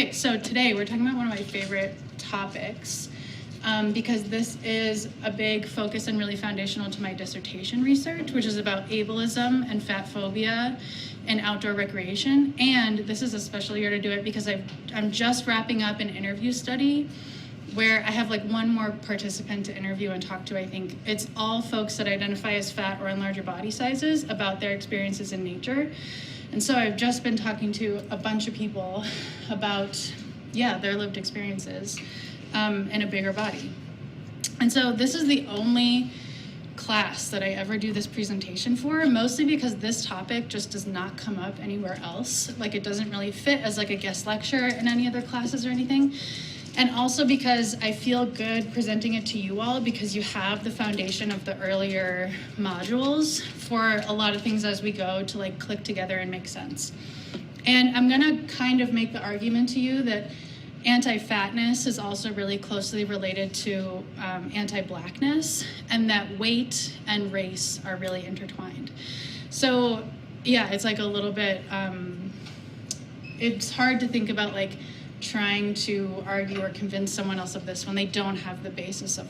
Okay, so today we're talking about one of my favorite topics because this is a big focus and really foundational to my dissertation research, which is about ableism and fat phobia in outdoor recreation. And this is a special year to do it because I'm just wrapping up an interview study where I have like one more participant to interview and talk to. I think it's all folks that identify as fat or in larger body sizes about their experiences in nature. And so I've just been talking to a bunch of people about, their lived experiences in a bigger body. And so this is the only class that I ever do this presentation for, mostly because this topic just does not come up anywhere else. Like it doesn't really fit as like a guest lecture in any other classes or anything. And also because I feel good presenting it to you all because you have the foundation of the earlier modules for a lot of things as we go to like click together and make sense. And I'm gonna kind of make the argument to you that anti-fatness is also really closely related to anti-blackness, and that weight and race are really intertwined. So yeah, it's like a little bit, it's hard to think about like trying to argue or convince someone else of this when they don't have the basis of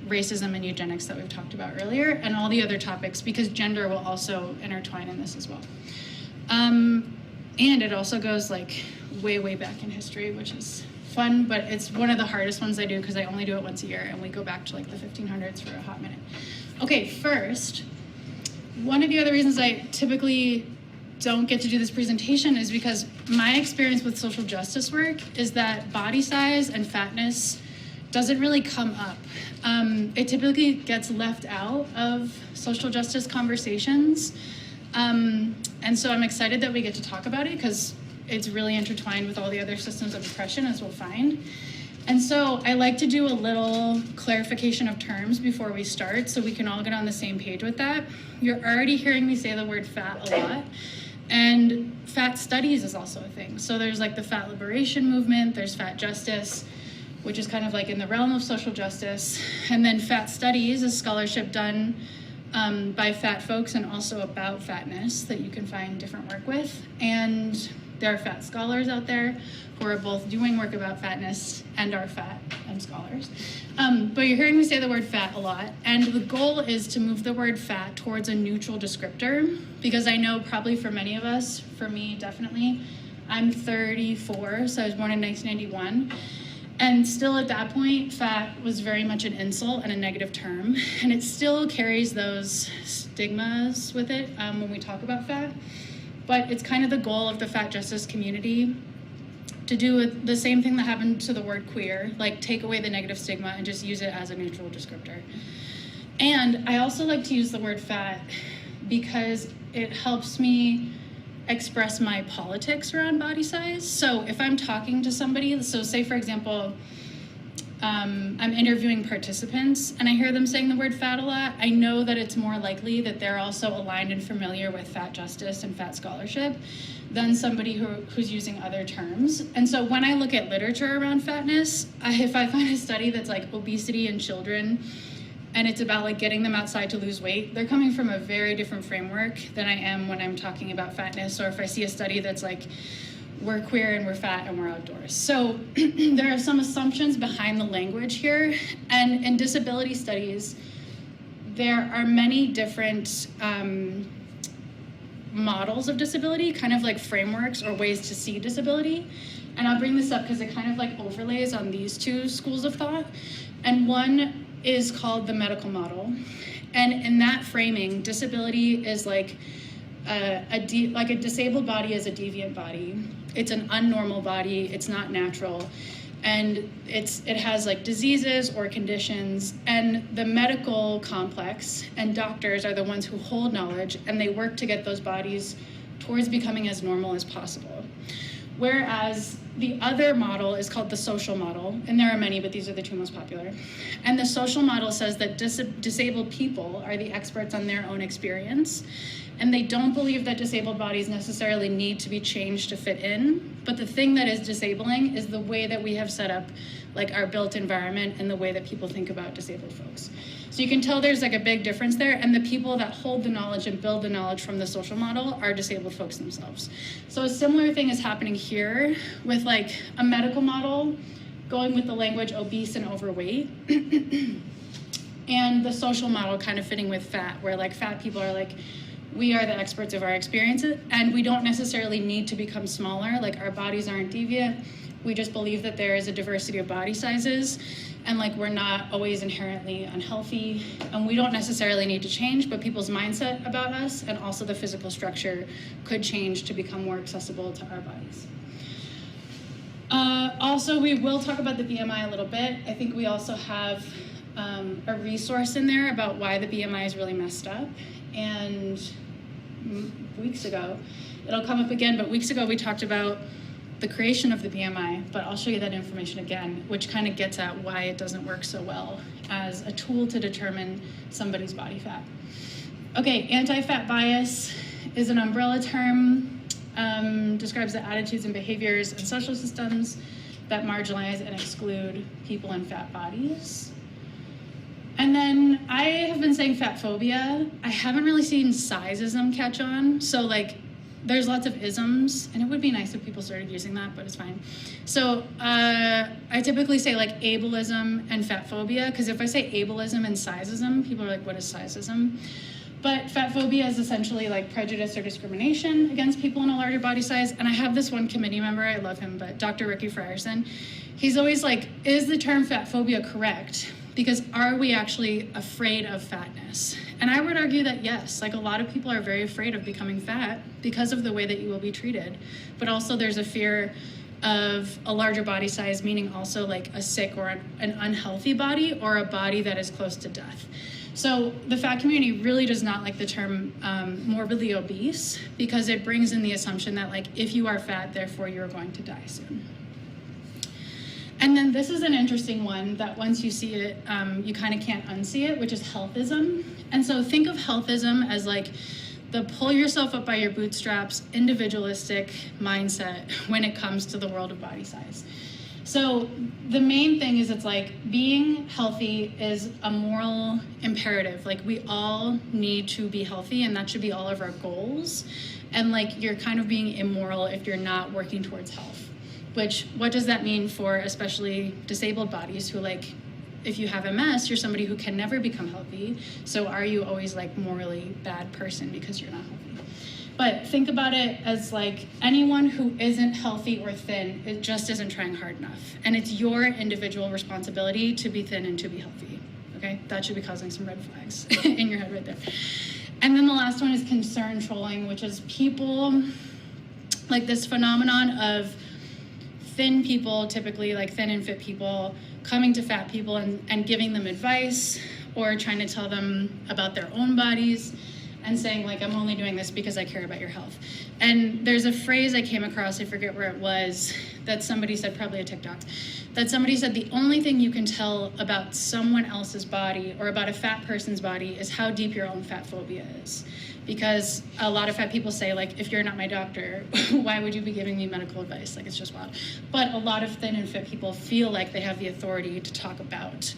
racism and eugenics that we've talked about earlier and all the other topics, because gender will also intertwine in this as well. And it also goes like way, way back in history, which is fun, but it's one of the hardest ones I do because I only do it once a year and we go back to like the 1500s for a hot minute. Okay, first, one of the other reasons I typically don't get to do this presentation is because my experience with social justice work is that body size and fatness doesn't really come up. It typically gets left out of social justice conversations. And so I'm excited that we get to talk about it because it's really intertwined with all the other systems of oppression, as we'll find. And so I like to do a little clarification of terms before we start so we can all get on the same page with that. You're already hearing me say the word fat a lot. And fat studies is also a thing. So there's like the fat liberation movement, there's fat justice, which is kind of like in the realm of social justice. And then fat studies is scholarship done by fat folks and also about fatness that you can find different work with. And there are fat scholars out there who are both doing work about fatness and are fat and scholars. But you're hearing me say the word fat a lot. And the goal is to move the word fat towards a neutral descriptor, because I know probably for many of us, for me definitely, I'm 34, so I was born in 1991. And still at that point, fat was very much an insult and a negative term. And it still carries those stigmas with it when we talk about fat. But it's kind of the goal of the fat justice community to do the same thing that happened to the word queer, like take away the negative stigma and just use it as a neutral descriptor. And I also like to use the word fat because it helps me express my politics around body size. So if I'm talking to somebody, so say for example, I'm interviewing participants and I hear them saying the word fat a lot, I know that it's more likely that they're also aligned and familiar with fat justice and fat scholarship than somebody who's using other terms. And so when I look at literature around fatness, if I find a study that's like obesity in children and it's about like getting them outside to lose weight, they're coming from a very different framework than I am when I'm talking about fatness. Or if I see a study that's like, we're queer and we're fat and we're outdoors. So there are some assumptions behind the language here. And in disability studies, there are many different models of disability, kind of like frameworks or ways to see disability. And I'll bring this up because it kind of like overlays on these two schools of thought. And one is called the medical model. And in that framing, disability is like a disabled body is a deviant body. It's an unnormal body, it's not natural. And it has like diseases or conditions, and the medical complex and doctors are the ones who hold knowledge, and they work to get those bodies towards becoming as normal as possible. Whereas the other model is called the social model, and there are many, but these are the two most popular. And the social model says that disabled people are the experts on their own experience, and they don't believe that disabled bodies necessarily need to be changed to fit in, but the thing that is disabling is the way that we have set up like our built environment and the way that people think about disabled folks. So you can tell there's like a big difference there, and the people that hold the knowledge and build the knowledge from the social model are disabled folks themselves. So a similar thing is happening here with like a medical model going with the language obese and overweight, and the social model kind of fitting with fat, where like fat people are like, we are the experts of our experiences, and we don't necessarily need to become smaller. Like our bodies aren't deviant. We just believe that there is a diversity of body sizes, and like we're not always inherently unhealthy, and we don't necessarily need to change, but people's mindset about us and also the physical structure could change to become more accessible to our bodies. Also, we will talk about the BMI a little bit. I think we also have a resource in there about why the BMI is really messed up. And weeks ago, it'll come up again, but weeks ago we talked about the creation of the BMI, but I'll show you that information again, which kind of gets at why it doesn't work so well as a tool to determine somebody's body fat. Okay, anti-fat bias is an umbrella term, describes the attitudes and behaviors and social systems that marginalize and exclude people in fat bodies. And then I have been saying fatphobia. I haven't really seen sizeism catch on. So like there's lots of isms, and it would be nice if people started using that, but it's fine. So I typically say like ableism and fatphobia, because if I say ableism and sizeism, people are like, what is sizeism? But fatphobia is essentially like prejudice or discrimination against people in a larger body size. And I have this one committee member, I love him, but Dr. Ricky Frierson, he's always like, is the term fatphobia correct? Because are we actually afraid of fatness? And I would argue that yes, like a lot of people are very afraid of becoming fat because of the way that you will be treated. But also there's a fear of a larger body size, meaning also like a sick or an unhealthy body or a body that is close to death. So the fat community really does not like the term morbidly obese, because it brings in the assumption that like if you are fat, therefore you're going to die soon. And then this is an interesting one that once you see it, you kind of can't unsee it, which is healthism. And so think of healthism as like the pull yourself up by your bootstraps, individualistic mindset when it comes to the world of body size. So the main thing is it's like being healthy is a moral imperative. Like we all need to be healthy, and that should be all of our goals. And like you're kind of being immoral if you're not working towards health. Which, what does that mean for especially disabled bodies who like, if you have MS, you're somebody who can never become healthy. So are you always like morally bad person because you're not healthy? But think about it as like anyone who isn't healthy or thin, it just isn't trying hard enough. And it's your individual responsibility to be thin and to be healthy, okay? That should be causing some red flags in your head right there. And then the last one is concern trolling, which is people, like this phenomenon of thin people, typically like thin and fit people, coming to fat people and giving them advice or trying to tell them about their own bodies and saying like, I'm only doing this because I care about your health. And there's a phrase I came across, I forget where it was, that somebody said, probably a TikTok, that somebody said the only thing you can tell about someone else's body or about a fat person's body is how deep your own fat phobia is. Because a lot of fat people say, like, if you're not my doctor, why would you be giving me medical advice? Like, it's just wild. But a lot of thin and fit people feel like they have the authority to talk about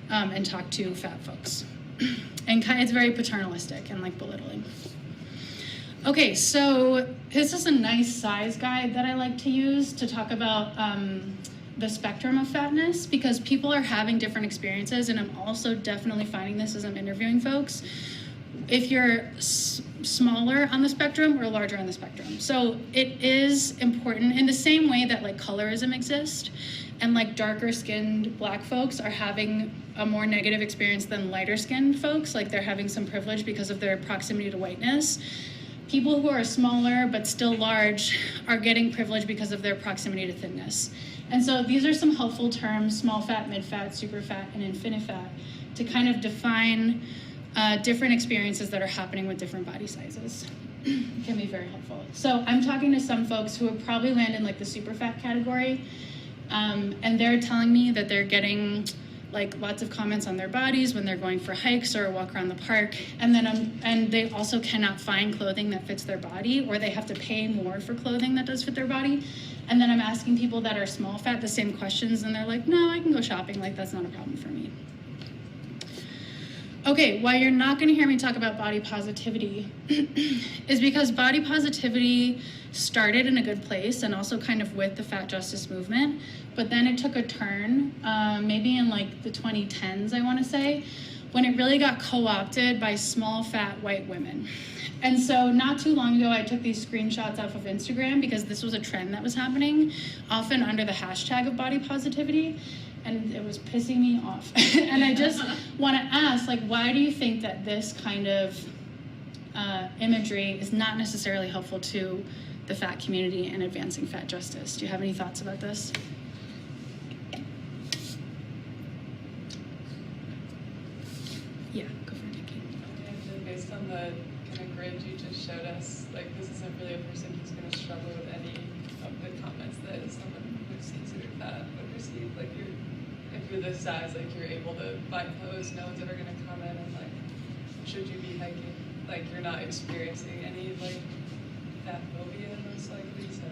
and talk to fat folks. And it's very paternalistic and like belittling. Okay, so this is a nice size guide that I like to use to talk about the spectrum of fatness, because people are having different experiences, and I'm also definitely finding this as I'm interviewing folks. If you're smaller on the spectrum or larger on the spectrum. So it is important in the same way that like colorism exists and like darker skinned Black folks are having a more negative experience than lighter skinned folks, like they're having some privilege because of their proximity to whiteness. People who are smaller but still large are getting privilege because of their proximity to thinness. And so these are some helpful terms: small fat, mid fat, super fat, and infinite fat, to kind of define different experiences that are happening with different body sizes. It can be very helpful. So I'm talking to some folks who would probably land in like the super fat category, and they're telling me that they're getting like lots of comments on their bodies when they're going for hikes or a walk around the park, and then and they also cannot find clothing that fits their body, or they have to pay more for clothing that does fit their body. And then I'm asking people that are small fat the same questions, and they're like, no, I can go shopping, like that's not a problem for me. Okay, why you're not going to hear me talk about body positivity is because body positivity started in a good place and also kind of with the fat justice movement, but then it took a turn, maybe in like the 2010s, I want to say, when it really got co-opted by small fat white women. And so not too long ago, I took these screenshots off of Instagram because this was a trend that was happening, often under the hashtag of body positivity. And it was pissing me off. And I just want to ask, like, why do you think that this kind of imagery is not necessarily helpful to the fat community and advancing fat justice? Do you have any thoughts about this? Yeah, go for it, Nikki. Based on the kind of grid you just showed us, like, this isn't really a person who's going to struggle with any of the comments that someone who's considered fat would receive. Like, if you're this size, like, you're able to buy clothes, no one's ever going to comment and, like, should you be hiking? Like, you're not experiencing any, like, fatphobia most likely, so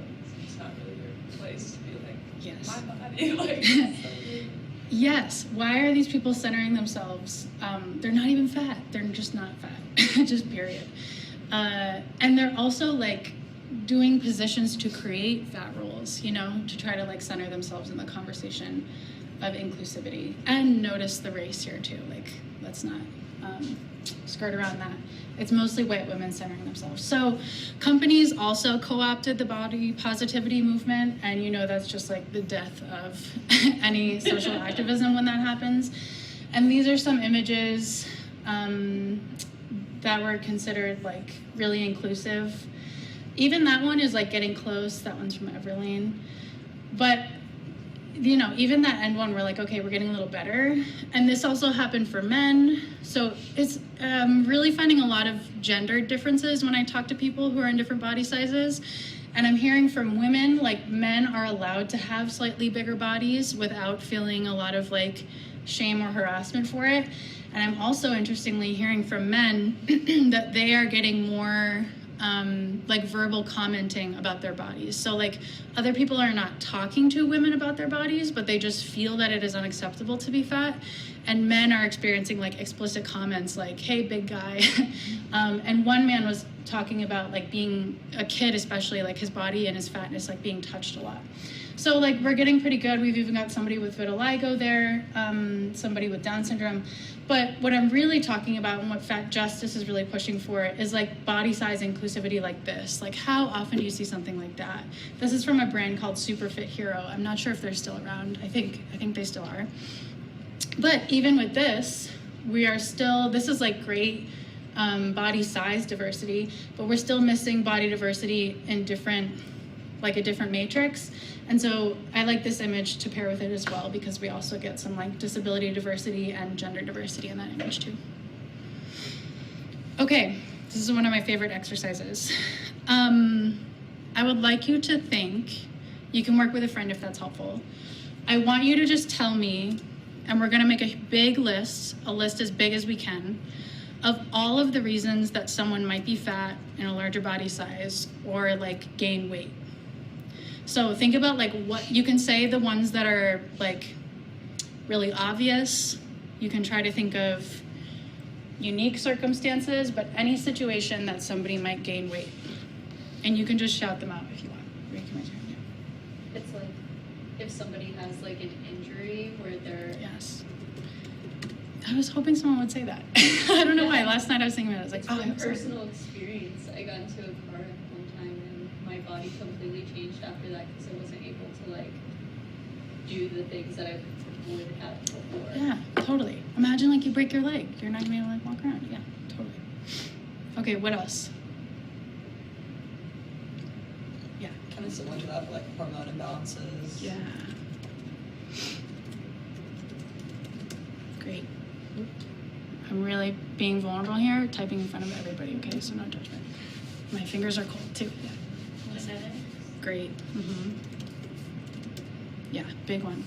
it's not really your place to be like, Yes. my body, like, so Yes. Why are these people centering themselves? They're not even fat. They're just not fat. Just period. And they're also like doing positions to create fat roles, you know, to try to like center themselves in the conversation of inclusivity. And notice the race here too. Like, let's not skirt around that. It's mostly white women centering themselves. So companies also co-opted the body positivity movement, and you know that's just like the death of any social activism when that happens. And these are some images that were considered like really inclusive. Even that one is like getting close. That one's from Everlane. But you know, even that end one, we're like, okay, we're getting a little better. And this also happened for men. So it's really finding a lot of gender differences when I talk to people who are in different body sizes. And I'm hearing from women, like men are allowed to have slightly bigger bodies without feeling a lot of like shame or harassment for it. And I'm also interestingly hearing from men that they are getting more like verbal commenting about their bodies. So like other people are not talking to women about their bodies, but they just feel that it is unacceptable to be fat. And men are experiencing like explicit comments like, hey, big guy. And one man was talking about like being a kid, especially like his body and his fatness, like being touched a lot. So like we're getting pretty good. We've even got somebody with vitiligo there, somebody with Down syndrome. But what I'm really talking about and what fat justice is really pushing for is like body size inclusivity like this. Like how often do you see something like that? This is from a brand called Super Fit Hero. I'm not sure if they're still around. I think they still are. But even with this, we are still, this is like great body size diversity, but we're still missing body diversity in different, like a different matrix. And so I like this image to pair with it as well because we also get some like disability diversity and gender diversity in that image too. Okay, this is one of my favorite exercises. I would like you to think, you can work with a friend if that's helpful. I want you to just tell me, and we're gonna make a big list, a list as big as we can, of all of the reasons that someone might be fat in a larger body size or like gain weight. So think about like what you can say, the ones that are like really obvious. You can try to think of unique circumstances, but any situation that somebody might gain weight. And you can just shout them out if you want. Rika, my turn. Yeah. It's like if somebody has like an injury where they're... Yes. I was hoping someone would say that. I don't know why. Last night I was thinking about it. I was like, From oh, I hope so. personal experience, I got into a car wreck one time and my body completely changed after that because I wasn't able to like do the things that I would have before. Yeah, totally. Imagine like you break your leg. You're not gonna be able to like walk around. Yeah, totally. Okay, what else? Yeah. Kind of similar to that, like hormone imbalances. Yeah. Great. I'm really being vulnerable here, typing in front of everybody, okay? So no judgment. My fingers are cold too. Yeah. Great. Mm-hmm. Yeah, big one.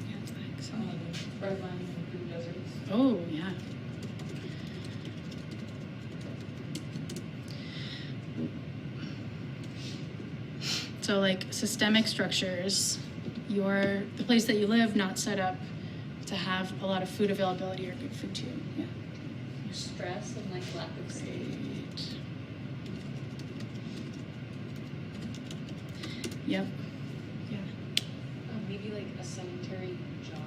Yeah, thanks. red line and food deserts. Oh, yeah. So like systemic structures, the place that you live not set up to to have a lot of food availability or good food too. Yeah. Stress and like lack of sleep. Great. Yep. Yeah. Maybe like a sedentary job.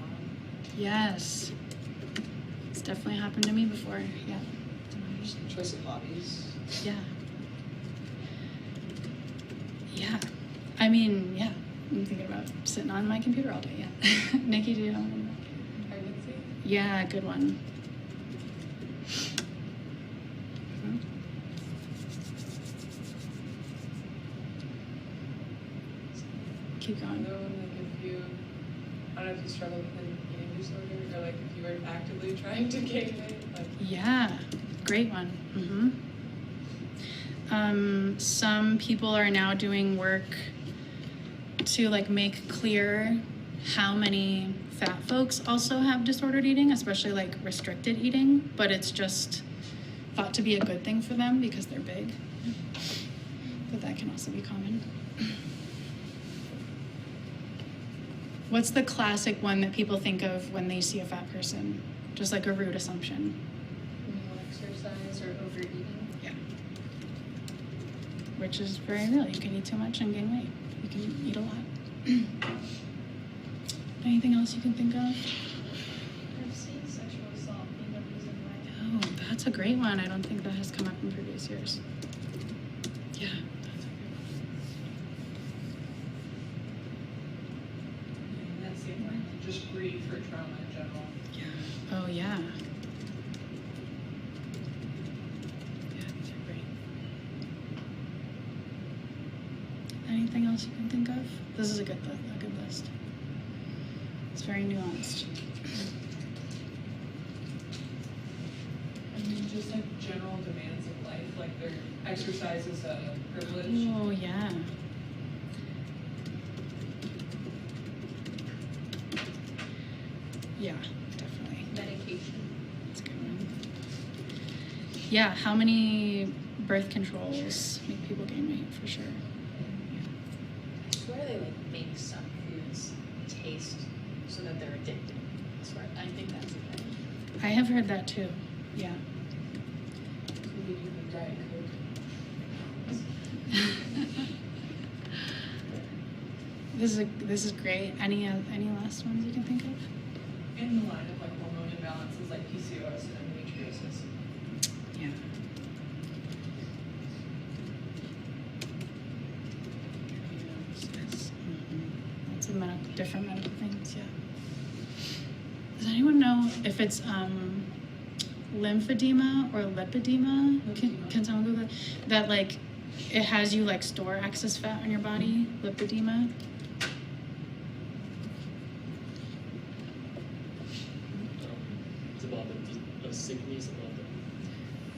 Yes. It's definitely happened to me before. Yeah. Choice of hobbies. Yeah. Yeah. I mean, yeah. I'm thinking about sitting on my computer all day. Yeah. Nikki, do you have one? Pregnancy? Yeah, good one. Mhm. Keep going. Another one, like if you, I don't know if you struggle with an eating disorder or like if you were actively trying to gain weight, like. Yeah, great one. Some people are now doing work to like make clear how many fat folks also have disordered eating, especially like restricted eating, but it's just thought to be a good thing for them because they're big. But that can also be common. What's the classic one that people think of when they see a fat person? Just like a rude assumption. No exercise or overeating. Yeah. Which is very real. You can eat too much and gain weight. You can eat a lot. Anything else you can think of? I've seen sexual assault being a reason why. Oh, that's a great one. I don't think that has come up in previous years. Yeah, that's a great In that same line, just grief or trauma in general. one. Yeah. Oh, yeah. Yeah, these are great. Anything else you can think of? This is a good list. It's very nuanced. I mean, just like general demands of life, like their exercise is a privilege. Oh, yeah. Yeah, definitely. Medication. That's a good one. Yeah, how many birth controls make people gain weight for sure? I swear they like make some foods taste so that they're addicted. I swear, I think that's a thing. I have heard that too. Yeah. Could be even Diet Coke. This is great. Any last ones you can think of? In the line of like hormone imbalances like PCOS and endometriosis. Yeah. Lots of different medical things. Yeah. Does anyone know if it's lymphedema or lipedema? Can someone Google that? Like, it has you like store excess fat on your body. Lipedema. It's about the sickness about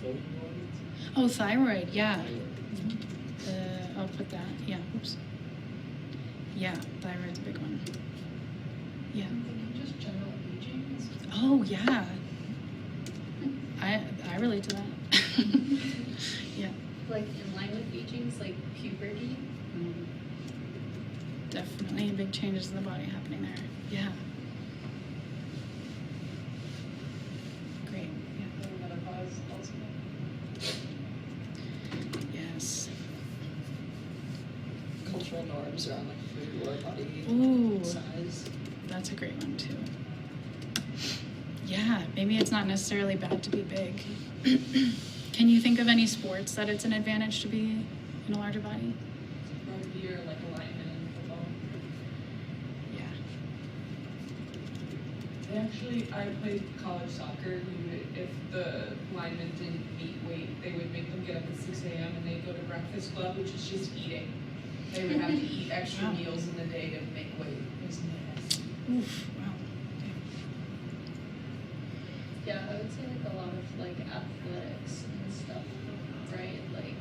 the thyroid. Oh, thyroid. Yeah. Thyroid. I'll put that. Yeah. Oops. Yeah, thyroid's a big one. Yeah. Just general aging. Oh yeah. I relate to that. Yeah. Like in line with aging's like puberty. Mhm. Definitely big changes in the body happening there. Yeah. Great. Yeah. Menopause also. Yes. Cultural norms around like food or body Ooh. size. That's a great one too. Yeah, maybe it's not necessarily bad to be big. Can you think of any sports that it's an advantage to be in a larger body? Rugby or like a lineman in football. Yeah. They actually, I played college soccer. If the linemen didn't meet weight, they would make them get up at 6 a.m. and they'd go to breakfast club, which is just eating. They would have to eat extra Wow. meals in the day to make weight. It was nasty. Oof. Wow. Yeah, I would say like a lot of like athletics and stuff, right? Like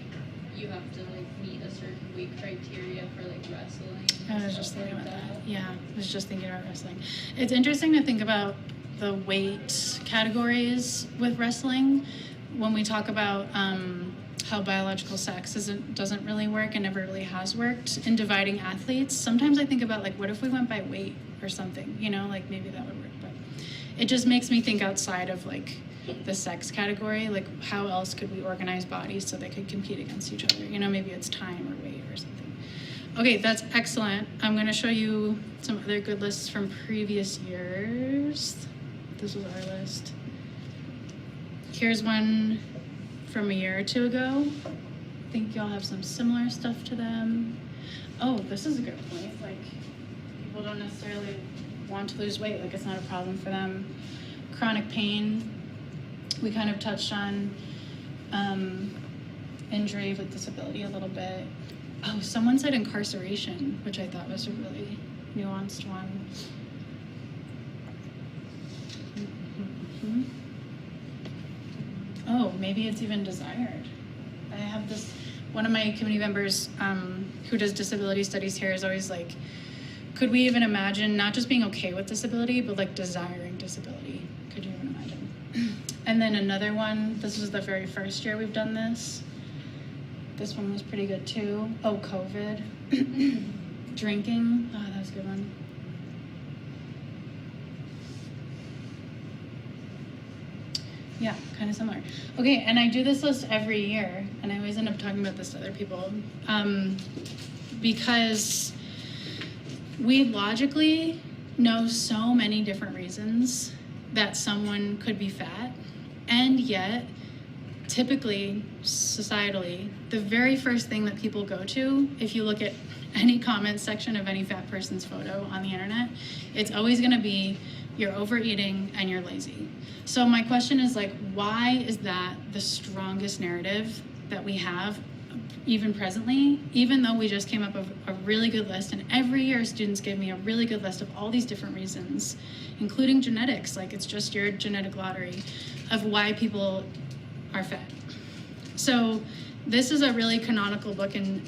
you have to like meet a certain weight criteria for like wrestling. I and was just stuff thinking like about that. Yeah, I was just thinking about wrestling. It's interesting to think about the weight categories with wrestling when we talk about how biological sex doesn't really work and never really has worked in dividing athletes. Sometimes I think about like, what if we went by weight or something? You know, like maybe that would work. But it just makes me think outside of like the sex category, like how else could we organize bodies so they could compete against each other? You know, maybe it's time or weight or something. Okay, that's excellent. I'm gonna show you some other good lists from previous years. This was our list. Here's one from a year or two ago. I think y'all have some similar stuff to them. Oh, this is a good point. Like, people don't necessarily want to lose weight. Like, it's not a problem for them. Chronic pain, we kind of touched on. Injury with disability a little bit. Oh, someone said incarceration, which I thought was a really nuanced one. Oh, maybe it's even desired. I have this, one of my committee members who does disability studies here is always like, could we even imagine not just being okay with disability, but like desiring disability? Could you even imagine? And then another one, this was the very first year we've done this. This one was pretty good too. Oh, COVID. Drinking. Oh, that was a good one. Yeah, kind of similar. Okay, and I do this list every year, and I always end up talking about this to other people, because we logically know so many different reasons that someone could be fat, and yet, typically, societally, the very first thing that people go to, if you look at any comment section of any fat person's photo on the internet, it's always gonna be, you're overeating and you're lazy. So my question is like, why is that the strongest narrative that we have even presently, even though we just came up with a really good list, and every year students give me a really good list of all these different reasons, including genetics, like it's just your genetic lottery of why people are fat. So this is a really canonical book in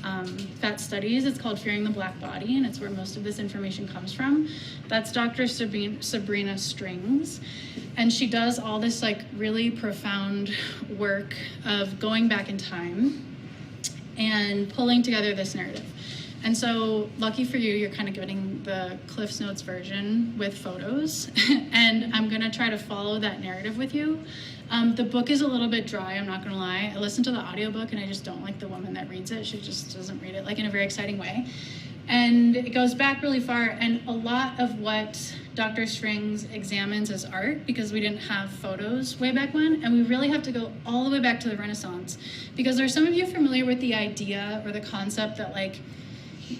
fat studies. It's called Fearing the Black Body, and it's where most of this information comes from. That's Dr. Sabrina Strings, and she does all this like really profound work of going back in time and pulling together this narrative. And so, lucky for you, you're kind of getting the Cliff's Notes version with photos, and I'm gonna try to follow that narrative with you. The book is a little bit dry, I'm not gonna lie. I listened to the audiobook and I just don't like the woman that reads it. She just doesn't read it like in a very exciting way. And it goes back really far, and a lot of what Dr. Strings examines as art, because we didn't have photos way back when, and we really have to go all the way back to the Renaissance. Because are some of you familiar with the idea or the concept that like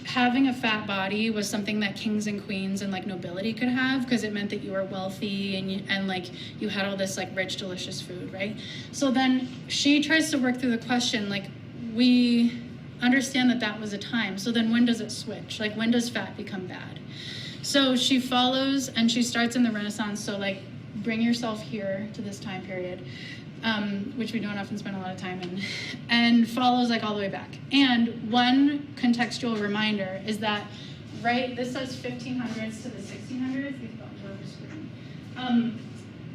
having a fat body was something that kings and queens and like nobility could have, because it meant that you were wealthy and like you had all this like rich, delicious food, right? So then she tries to work through the question, like, we understand that that was a time. So then when does it switch? Like, when does fat become bad? So she follows, and she starts in the Renaissance. So like, bring yourself here to this time period, which we don't often spend a lot of time in, and follows like all the way back. And one contextual reminder is that, right, this says 1500s to the 1600s. These buttons are over screen.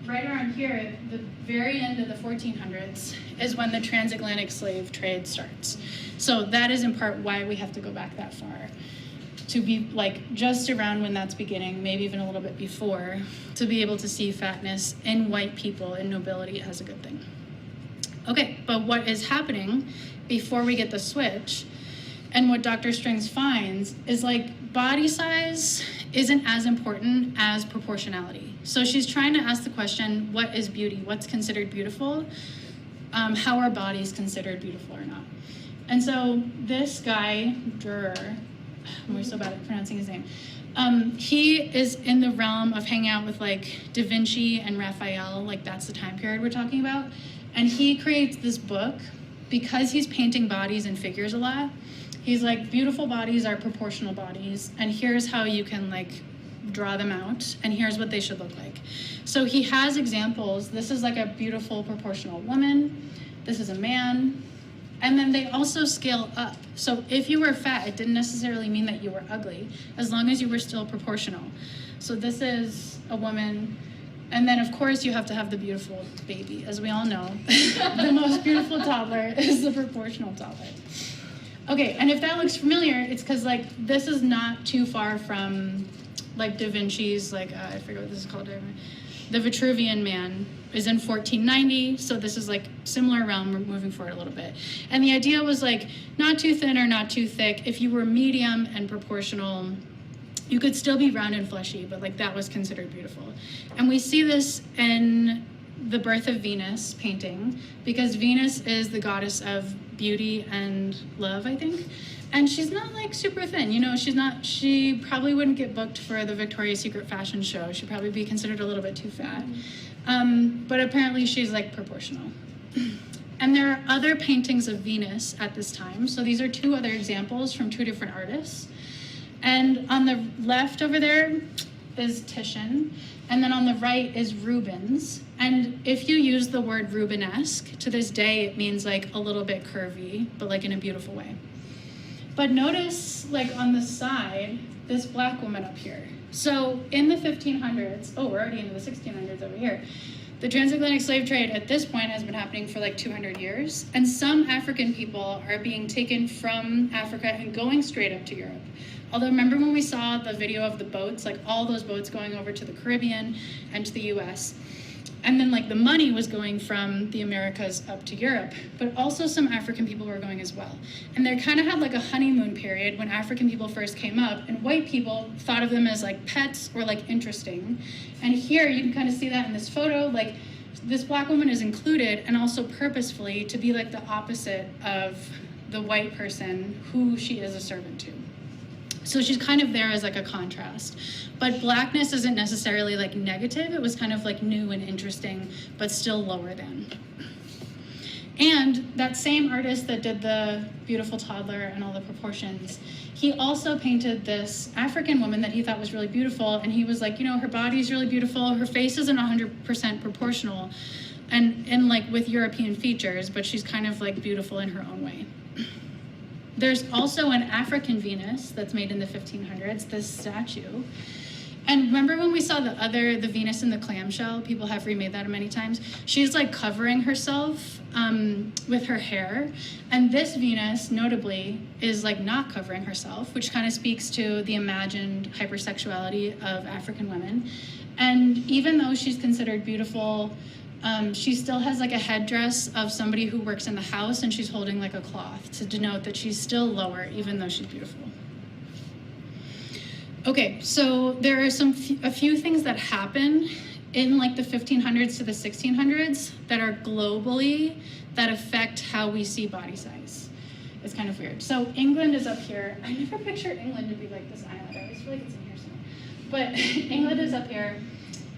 Right around here, the very end of the 1400s is when the transatlantic slave trade starts. So that is in part why we have to go back that far, to be like just around when that's beginning, maybe even a little bit before, to be able to see fatness in white people and nobility as a good thing. Okay, but what is happening before we get the switch, and what Dr. Strings finds, is like body size isn't as important as proportionality. So she's trying to ask the question, what is beauty? What's considered beautiful? How are bodies considered beautiful or not? And so this guy, Durer, I'm always so bad at pronouncing his name. He is in the realm of hanging out with like Da Vinci and Raphael, like that's the time period we're talking about. And he creates this book because he's painting bodies and figures a lot. He's like, beautiful bodies are proportional bodies, and here's how you can like draw them out, and here's what they should look like. So he has examples. This is like a beautiful proportional woman. This is a man. And then they also scale up. So if you were fat, it didn't necessarily mean that you were ugly, as long as you were still proportional. So this is a woman. And then, of course, you have to have the beautiful baby. As we all know, the most beautiful toddler is the proportional toddler. Okay, and if that looks familiar, it's because, like, this is not too far from, like, Da Vinci's, like, I forget what this is called. The Vitruvian Man is in 1490, so this is like similar realm. We're moving forward a little bit. And the idea was like not too thin or not too thick. If you were medium and proportional, you could still be round and fleshy, but like that was considered beautiful. And we see this in the Birth of Venus painting, because Venus is the goddess of beauty and love, I think. And she's not like super thin, you know, she probably wouldn't get booked for the Victoria's Secret fashion show. She'd probably be considered a little bit too fat. But apparently she's like proportional. And there are other paintings of Venus at this time. So these are two other examples from two different artists. And on the left over there is Titian. And then on the right is Rubens. And if you use the word Rubenesque, to this day it means like a little bit curvy, but like in a beautiful way. But notice, like on the side, this black woman up here. So in the 1500s, oh, we're already into the 1600s over here. The transatlantic slave trade at this point has been happening for like 200 years. And some African people are being taken from Africa and going straight up to Europe. Although remember when we saw the video of the boats, like all those boats going over to the Caribbean and to the US. And then like the money was going from the Americas up to Europe, but also some African people were going as well. And they kind of had like a honeymoon period when African people first came up, and white people thought of them as like pets or like interesting. And here you can kind of see that in this photo, like this black woman is included, and also purposefully to be like the opposite of the white person who she is a servant to. So she's kind of there as like a contrast. But blackness isn't necessarily like negative. It was kind of like new and interesting, but still lower than. And that same artist that did the beautiful toddler and all the proportions, he also painted this African woman that he thought was really beautiful. And he was like, you know, her body's really beautiful. Her face isn't 100% proportional and like with European features, but she's kind of like beautiful in her own way. There's also an African Venus that's made in the 1500s, this statue. And remember when we saw the Venus in the clamshell? People have remade that many times. She's like covering herself with her hair. And this Venus, notably, is like not covering herself, which kind of speaks to the imagined hypersexuality of African women. And even though she's considered beautiful, she still has like a headdress of somebody who works in the house, and she's holding like a cloth to denote that she's still lower, even though she's beautiful. Okay, so there are a few things that happen in like the 1500s to the 1600s that are globally that affect how we see body size. It's kind of weird. So England is up here. I never pictured England to be like this island. I always feel like it's in here somewhere. But England is up here.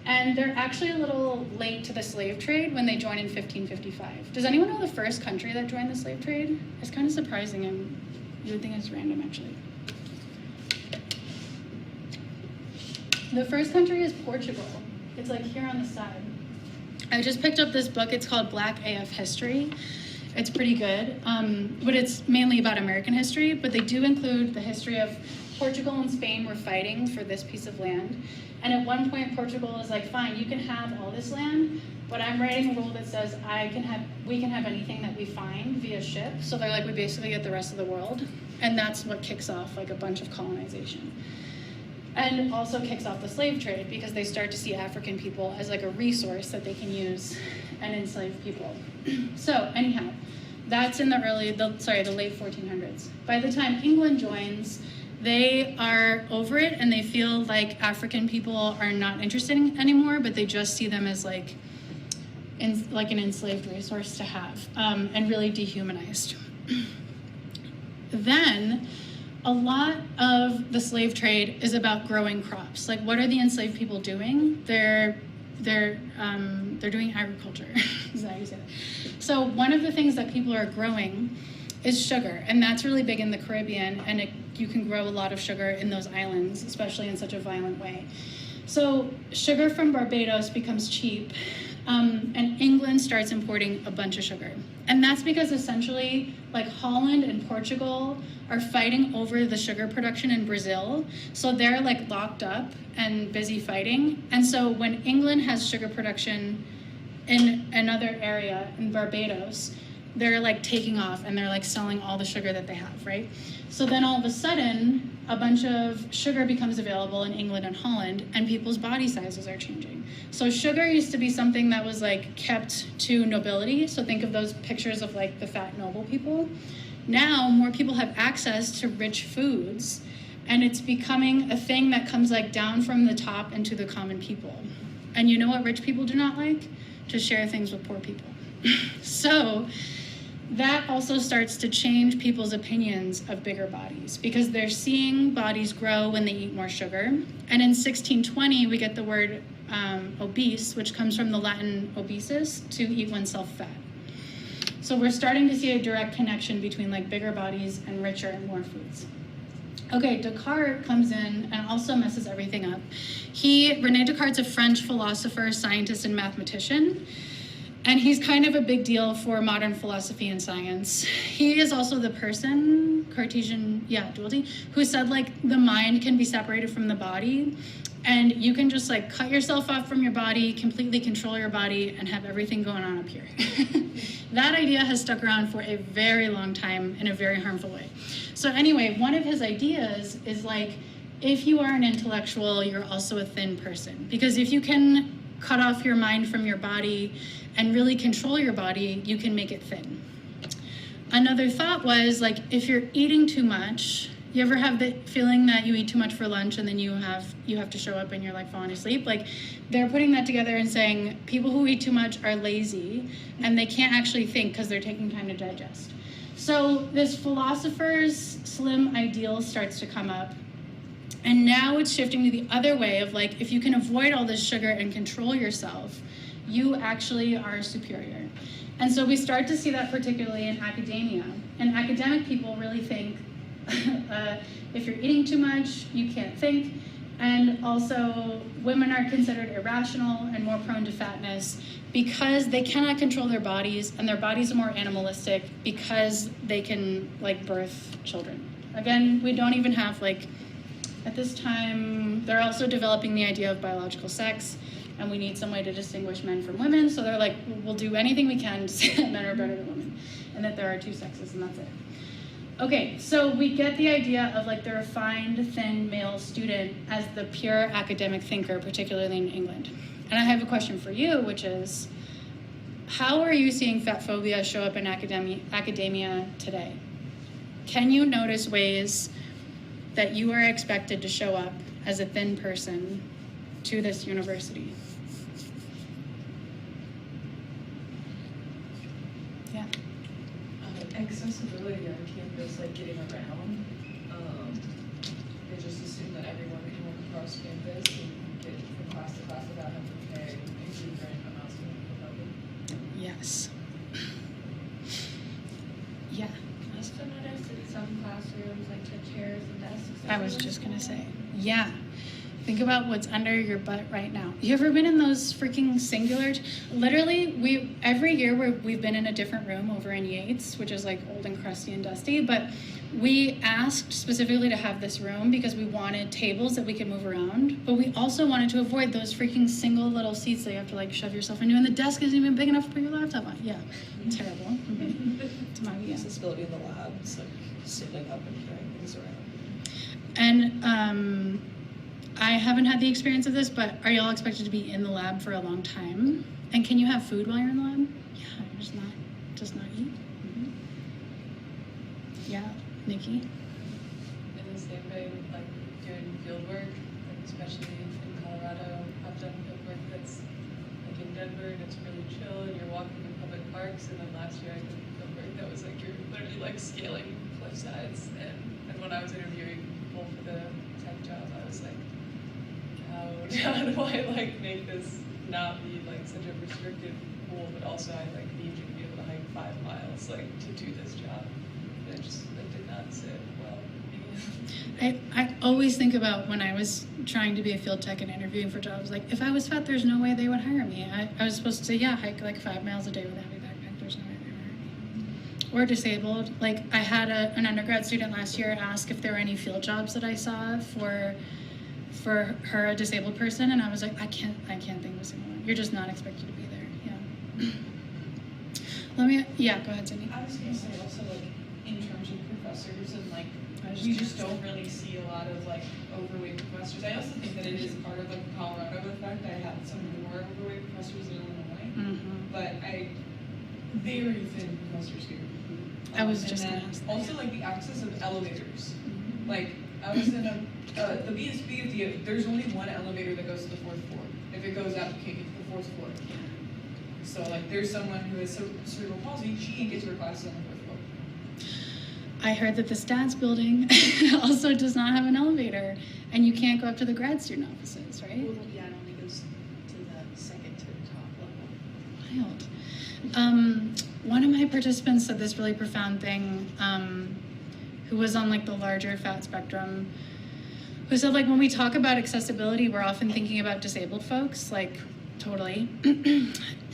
And they're actually a little late to the slave trade when they joined in 1555. Does anyone know the first country that joined the slave trade? It's kind of surprising, and you would think it's random, actually. The first country is Portugal. It's like here on the side. I just picked up this book. It's called Black AF History. It's pretty good, but it's mainly about American history, but they do include the history of Portugal and Spain were fighting for this piece of land. And at one point, Portugal is like, fine, you can have all this land, but I'm writing a rule that says we can have anything that we find via ship. So they're like, we basically get the rest of the world. And that's what kicks off like a bunch of colonization. And also kicks off the slave trade, because they start to see African people as like a resource that they can use and enslave people. So anyhow, that's in the late 1400s. By the time England joins, they are over it, and they feel like African people are not interested anymore, but they just see them as like an enslaved resource to have, and really dehumanized. Then a lot of the slave trade is about growing crops. Like, what are the enslaved people doing? They're doing agriculture. Is that how you say that? So one of the things that people are growing is sugar, and that's really big in the Caribbean, and you can grow a lot of sugar in those islands, especially in such a violent way. So sugar from Barbados becomes cheap, and England starts importing a bunch of sugar. And that's because essentially, like Holland and Portugal are fighting over the sugar production in Brazil, so they're like locked up and busy fighting. And so when England has sugar production in another area, in Barbados, they're like taking off and they're like selling all the sugar that they have, right? So then all of a sudden, a bunch of sugar becomes available in England and Holland, and people's body sizes are changing. So sugar used to be something that was like kept to nobility. So think of those pictures of like the fat noble people. Now more people have access to rich foods, and it's becoming a thing that comes like down from the top into the common people. And you know what rich people do not like? To share things with poor people. So that also starts to change people's opinions of bigger bodies, because they're seeing bodies grow when they eat more sugar. And in 1620, we get the word obese, which comes from the Latin obesus, to eat oneself fat. So we're starting to see a direct connection between like bigger bodies and richer and more foods. Okay, Descartes comes in and also messes everything up. René Descartes is a French philosopher, scientist, and mathematician. And he's kind of a big deal for modern philosophy and science. He is also the person, Cartesian, duality, who said like the mind can be separated from the body, and you can just like cut yourself off from your body, completely control your body, and have everything going on up here. That idea has stuck around for a very long time in a very harmful way. So anyway, one of his ideas is like, if you are an intellectual, you're also a thin person. Because if you can cut off your mind from your body and really control your body, you can make it thin. Another thought was like, if you're eating too much, you ever have the feeling that you eat too much for lunch and then you have to show up and you're like falling asleep? Like, they're putting that together and saying people who eat too much are lazy and they can't actually think because they're taking time to digest. So this philosopher's slim ideal starts to come up. And now it's shifting to the other way of like, if you can avoid all this sugar and control yourself, you actually are superior. And so we start to see that particularly in academia. And academic people really think if you're eating too much, you can't think. And also women are considered irrational and more prone to fatness because they cannot control their bodies, and their bodies are more animalistic because they can like birth children. Again, we don't even have like, at this time, they're also developing the idea of biological sex, and we need some way to distinguish men from women. So they're like, we'll do anything we can to say that men are better than women, and that there are two sexes, and that's it. Okay, so we get the idea of like the refined, thin male student as the pure academic thinker, particularly in England. And I have a question for you, which is, how are you seeing fat phobia show up in academia today? Can you notice ways that you are expected to show up as a thin person to this university? Yeah. Accessibility on campus, like getting around. They just assume that everyone can walk across campus and get from class to class without having to pay exuberant amounts of money. Yes. Yeah. I also noticed in some classrooms, like the chairs and desks. I was just gonna say, yeah. Think about what's under your butt right now. You ever been in those freaking singular? Literally, every year we've been in a different room over in Yates, which is like old and crusty and dusty, but we asked specifically to have this room because we wanted tables that we could move around, but we also wanted to avoid those freaking single little seats that you have to like shove yourself into, and the desk isn't even big enough to put your laptop on. Yeah, terrible. Mm-hmm. It's my idea. Accessibility in the lab, it's like standing up and carrying things around. And I haven't had the experience of this, but are y'all expected to be in the lab for a long time? And can you have food while you're in the lab? Yeah, just not eat. Mm-hmm. Yeah, Nikki? In the same way, like doing field work, like especially in Colorado, I've done field work that's like in Denver and it's really chill and you're walking in public parks, and then last year I did field work that was like you're literally like scaling cliff sides, and when I was interviewing people for the tech job, I was like, how do I like make this not be like such a restricted pool, but also I like need you to be able to hike 5 miles like to do this job. And that did not sit well with me. I always think about when I was trying to be a field tech and interviewing for jobs, like if I was fat, there's no way they would hire me. I was supposed to say, yeah, hike like 5 miles a day with a heavy backpack, there's no way they would hire me. Or disabled. Like I had an undergrad student last year ask if there were any field jobs that I saw for her, a disabled person, and I was like, I can't think of a single one. You're just not expected to be there. Yeah. Yeah, go ahead, Sydney. I was gonna say also like in terms of professors and like we just don't really see a lot of like overweight professors. I also think that it is part of like the Colorado effect. I had some more overweight professors in Illinois, but very thin professors here. I was And just then gonna ask that, also like the access of elevators. Like I was in the BSB there's only one elevator that goes to the 4th floor. If it goes out, you can't get to the 4th floor. So like there's someone who has cerebral palsy, she can't get to her classes on the 4th floor. I heard that the stats building also does not have an elevator, and you can't go up to the grad student offices, right? Well, yeah, it only goes to the second to the top level. Wild. One of my participants said this really profound thing, who was on like the larger fat spectrum, who said like when we talk about accessibility, we're often thinking about disabled folks, like totally.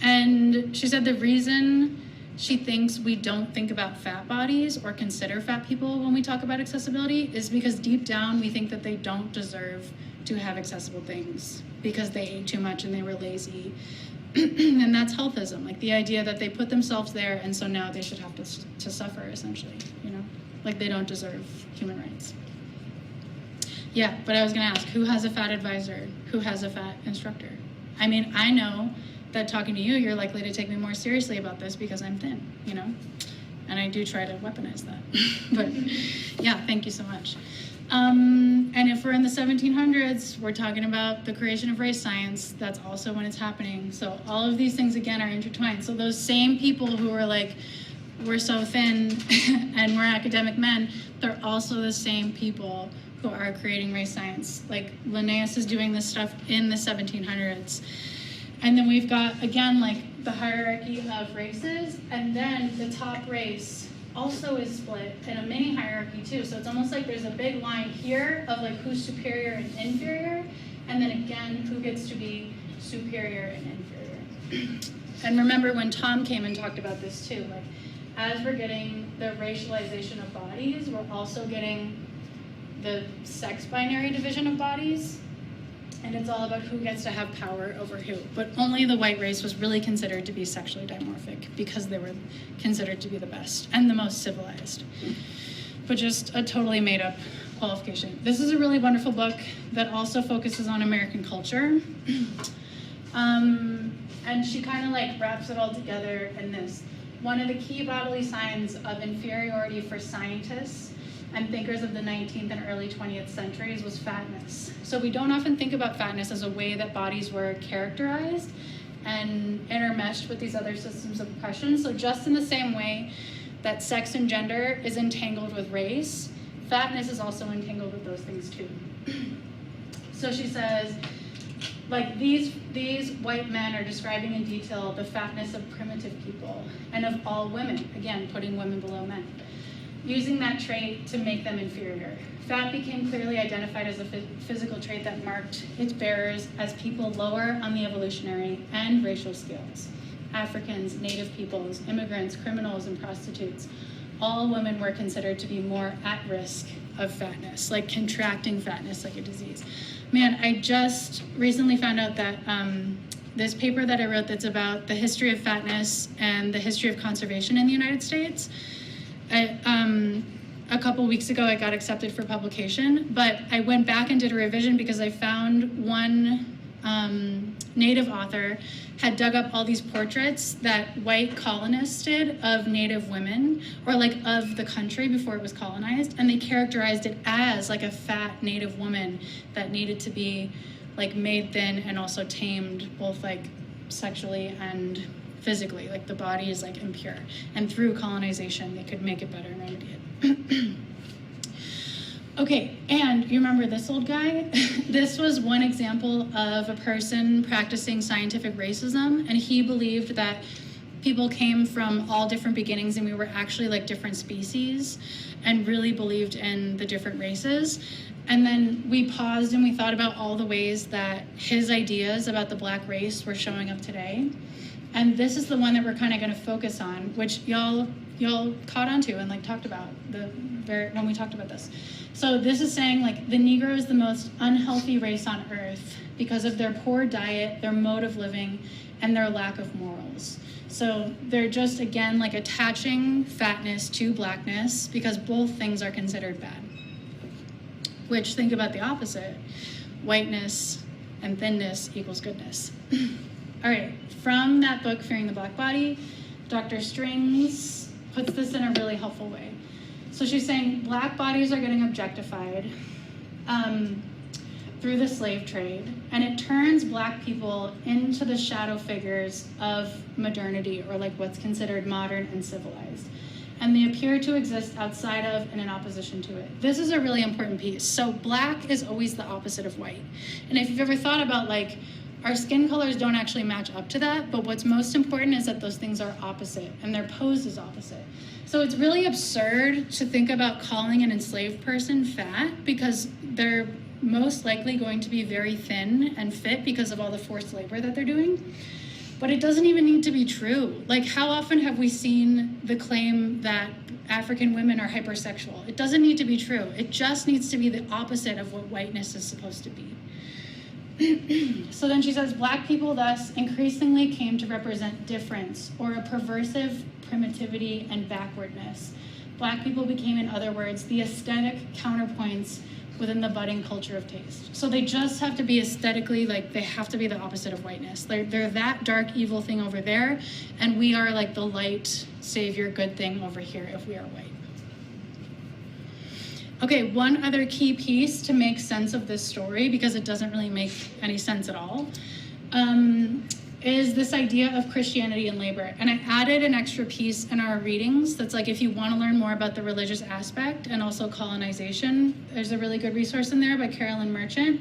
And she said the reason she thinks we don't think about fat bodies or consider fat people when we talk about accessibility is because deep down we think that they don't deserve to have accessible things because they ate too much and they were lazy. And that's healthism, like the idea that they put themselves there and so now they should have to suffer, essentially, you know? Like they don't deserve human rights. Yeah, but I was gonna ask, who has a fat advisor? Who has a fat instructor? I mean, I know that talking to you, you're likely to take me more seriously about this because I'm thin, you know? And I do try to weaponize that. But yeah, thank you so much. And if we're in the 1700s, we're talking about the creation of race science. That's also when it's happening. So all of these things, again, are intertwined. So those same people who are like, we're so thin and we're academic men, they're also the same people who are creating race science. Like Linnaeus is doing this stuff in the 1700s. And then we've got, again, like the hierarchy of races, and then the top race also is split in a mini hierarchy too. So it's almost like there's a big line here of like who's superior and inferior, and then again, who gets to be superior and inferior. And remember when Tom came and talked about this too, like as we're getting the racialization of bodies, we're also getting the sex binary division of bodies. And it's all about who gets to have power over who. But only the white race was really considered to be sexually dimorphic because they were considered to be the best and the most civilized. But just a totally made up qualification. This is a really wonderful book that also focuses on American culture. And she kind of like wraps it all together in this. One of the key bodily signs of inferiority for scientists and thinkers of the 19th and early 20th centuries was fatness. So we don't often think about fatness as a way that bodies were characterized and intermeshed with these other systems of oppression. So just in the same way that sex and gender is entangled with race, fatness is also entangled with those things too. So she says, like these white men are describing in detail the fatness of primitive people and of all women, again, putting women below men, using that trait to make them inferior. Fat became clearly identified as a physical trait that marked its bearers as people lower on the evolutionary and racial scales. Africans, native peoples, immigrants, criminals, and prostitutes. All women were considered to be more at risk of fatness, like contracting fatness like a disease. Man, I just recently found out that this paper that I wrote that's about the history of fatness and the history of conservation in the United States, a couple weeks ago, I got accepted for publication, but I went back and did a revision because I found one Native author had dug up all these portraits that white colonists did of Native women, or like of the country before it was colonized, and they characterized it as like a fat Native woman that needed to be like made thin and also tamed, both like sexually and physically, like the body is like impure. And through colonization, they could make it better and remedy it. Okay, and you remember this old guy? This was one example of a person practicing scientific racism, and he believed that people came from all different beginnings and we were actually like different species, and really believed in the different races. And then we paused and we thought about all the ways that his ideas about the black race were showing up today. And this is the one that we're kind of going to focus on, which y'all caught on to and like talked about when we talked about this. So this is saying like the Negro is the most unhealthy race on earth because of their poor diet, their mode of living, and their lack of morals. So they're just, again, like attaching fatness to blackness because both things are considered bad. Which, think about the opposite. Whiteness and thinness equals goodness. All right, from that book, Fearing the Black Body, Dr. Strings puts this in a really helpful way. So she's saying black bodies are getting objectified through the slave trade, and it turns black people into the shadow figures of modernity, or like what's considered modern and civilized. And they appear to exist outside of and in opposition to it. This is a really important piece. So black is always the opposite of white. And if you've ever thought about like, our skin colors don't actually match up to that, but what's most important is that those things are opposite and they're posed as opposite. So it's really absurd to think about calling an enslaved person fat because they're most likely going to be very thin and fit because of all the forced labor that they're doing. But it doesn't even need to be true. Like, how often have we seen the claim that African women are hypersexual? It doesn't need to be true. It just needs to be the opposite of what whiteness is supposed to be. So then she says, black people thus increasingly came to represent difference or a perversive primitivity and backwardness. Black people became, in other words, the aesthetic counterpoints within the budding culture of taste. So they just have to be aesthetically, like, they have to be the opposite of whiteness. They're that dark, evil thing over there, and we are like the light, savior, good thing over here if we are white. Okay, one other key piece to make sense of this story, because it doesn't really make any sense at all, is this idea of Christianity and labor. And I added an extra piece in our readings that's like, if you want to learn more about the religious aspect and also colonization, there's a really good resource in there by Carolyn Merchant.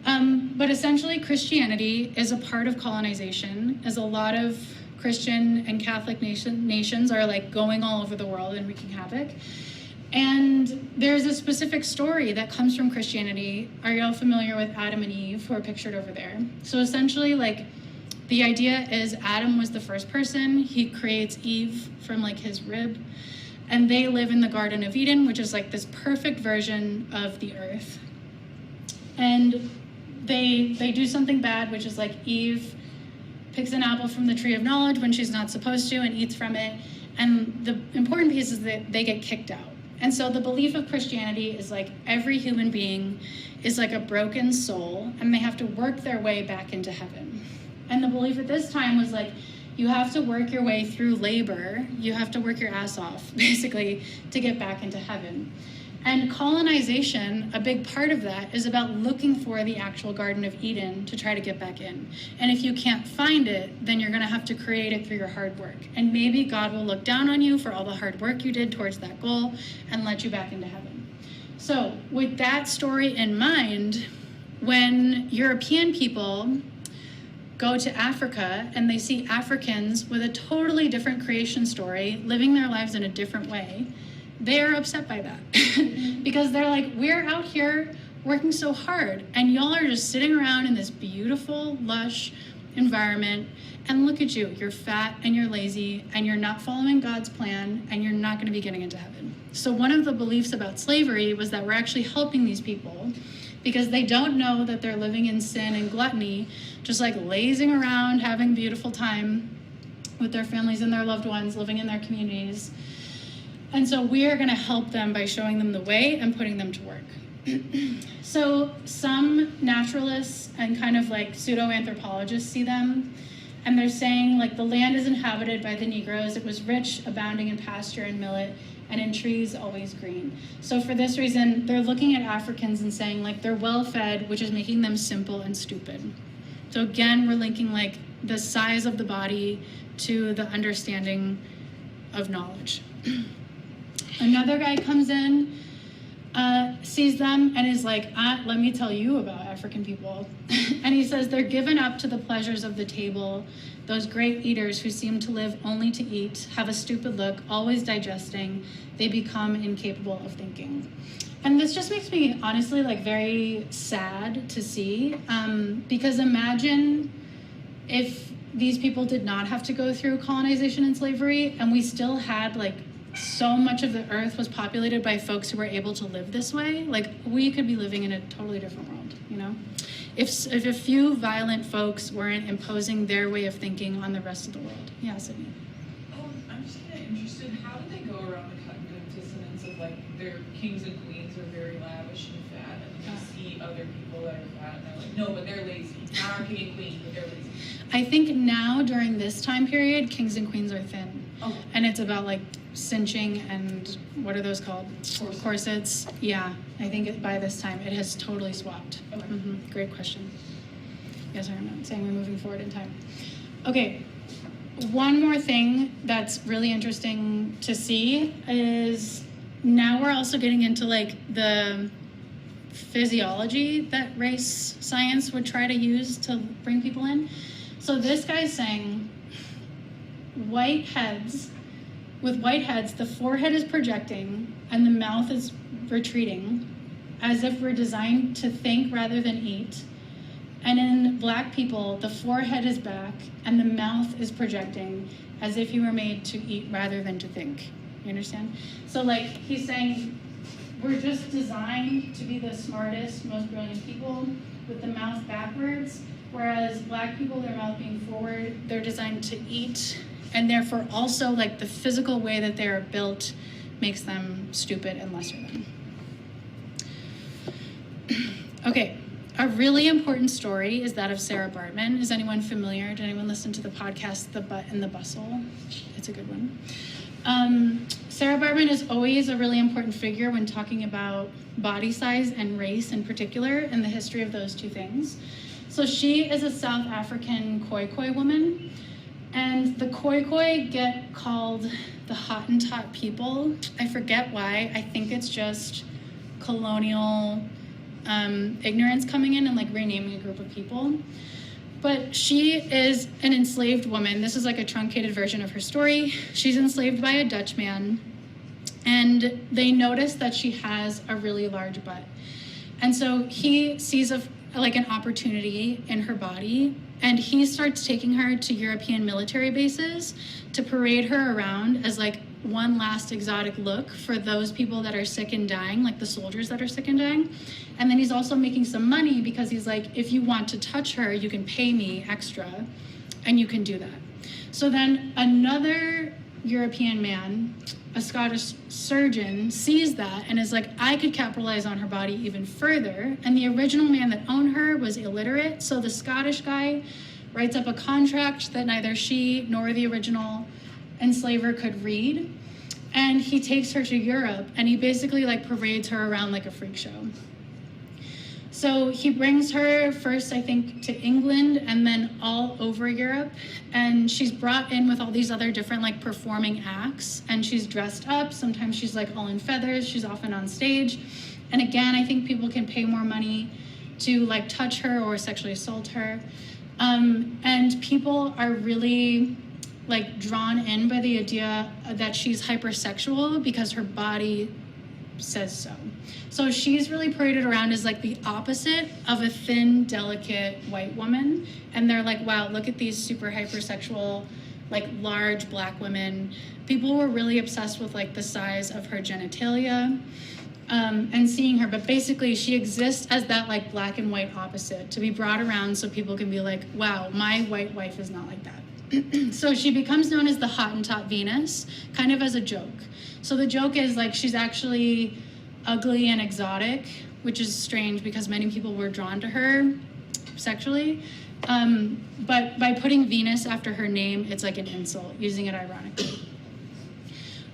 But essentially, Christianity is a part of colonization, as a lot of Christian and Catholic nations are like going all over the world and wreaking havoc. And there's a specific story that comes from Christianity. Are y'all familiar with Adam and Eve, who are pictured over there? So essentially, like, the idea is Adam was the first person. He creates Eve from like his rib, and they live in the Garden of Eden, which is like this perfect version of the earth. And they do something bad, which is like Eve picks an apple from the tree of knowledge when she's not supposed to and eats from it. And the important piece is that they get kicked out. And so the belief of Christianity is like every human being is like a broken soul, and they have to work their way back into heaven. And the belief at this time was like, you have to work your way through labor. You have to work your ass off, basically, to get back into heaven. And colonization, a big part of that, is about looking for the actual Garden of Eden to try to get back in. And if you can't find it, then you're going to have to create it through your hard work. And maybe God will look down on you for all the hard work you did towards that goal and let you back into heaven. So with that story in mind, when European people go to Africa and they see Africans with a totally different creation story, living their lives in a different way, they're upset by that. Because they're like, we're out here working so hard, and y'all are just sitting around in this beautiful, lush environment, and look at you, you're fat and you're lazy, and you're not following God's plan, and you're not gonna be getting into heaven. So one of the beliefs about slavery was that we're actually helping these people because they don't know that they're living in sin and gluttony, just like lazing around, having a beautiful time with their families and their loved ones, living in their communities. And so we are going to help them by showing them the way and putting them to work. So some naturalists and kind of like pseudo-anthropologists see them, and they're saying like the land is inhabited by the Negroes. It was rich, abounding in pasture and millet, and in trees always green. So for this reason, they're looking at Africans and saying like they're well-fed, which is making them simple and stupid. So again, we're linking like the size of the body to the understanding of knowledge. Another guy comes in, sees them, and is like, let me tell you about African people. And he says, they're given up to the pleasures of the table, those great eaters who seem to live only to eat, have a stupid look, always digesting, they become incapable of thinking. And this just makes me honestly like very sad to see, because imagine if these people did not have to go through colonization and slavery, and we still had like so much of the earth was populated by folks who were able to live this way. Like, we could be living in a totally different world, you know? know? If a few violent folks weren't imposing their way of thinking on the rest of the world. Yeah, Sydney. I'm just kind of interested, how do they go around the cognitive dissonance of like their kings and queens are very lavish and fat, and they see other people that are fat and they're like, no, but they're lazy. Not our king and queen, but they're lazy. I think now during this time period, kings and queens are thin. Okay. And it's about like cinching and what are those called? Corsets. Yeah, I think by this time it has totally swapped. Okay. Great question. Yes, I'm not saying we're moving forward in time. Okay, one more thing that's really interesting to see is now we're also getting into like the physiology that race science would try to use to bring people in. So this guy's saying with white heads, the forehead is projecting and the mouth is retreating, as if we're designed to think rather than eat. And in black people, the forehead is back and the mouth is projecting, as if you were made to eat rather than to think. You understand? So like he's saying, we're just designed to be the smartest, most brilliant people with the mouth backwards, whereas black people, their mouth being forward, they're designed to eat, and therefore also like the physical way that they are built makes them stupid and lesser than. Okay, a really important story is that of Sarah Bartman. Is anyone familiar? Did anyone listen to the podcast, The Butt and the Bustle? It's a good one. Sarah Bartman is always a really important figure when talking about body size and race in particular, and the history of those two things. So she is a South African Khoikhoi woman, and the Khoikhoi get called the Hottentot people. I forget why. I think it's just colonial ignorance coming in and like renaming a group of people. But she is an enslaved woman. This is like a truncated version of her story. She's enslaved by a Dutch man, and they notice that she has a really large butt. And so he sees like an opportunity in her body, and he starts taking her to European military bases to parade her around as like one last exotic look for those people that are sick and dying, like the soldiers that are sick and dying. And then he's also making some money because he's like, if you want to touch her, you can pay me extra, and you can do that. So then another European man, a Scottish surgeon, sees that and is like, I could capitalize on her body even further. And the original man that owned her was illiterate, so the Scottish guy writes up a contract that neither she nor the original enslaver could read. And he takes her to Europe, and he basically like parades her around like a freak show. So he brings her first, I think, to England and then all over Europe. And she's brought in with all these other different like performing acts, and she's dressed up. Sometimes she's like all in feathers. She's often on stage. And again, I think people can pay more money to like touch her or sexually assault her. And people are really like drawn in by the idea that she's hypersexual because her body says so. So she's really paraded around as like the opposite of a thin, delicate white woman. And they're like, wow, look at these super hypersexual, like large black women. People were really obsessed with like the size of her genitalia and seeing her. But basically she exists as that like black and white opposite to be brought around so people can be like, wow, my white wife is not like that. So she becomes known as the Hottentot Venus, kind of as a joke. So the joke is like she's actually ugly and exotic, which is strange because many people were drawn to her sexually. But by putting Venus after her name, it's like an insult, using it ironically.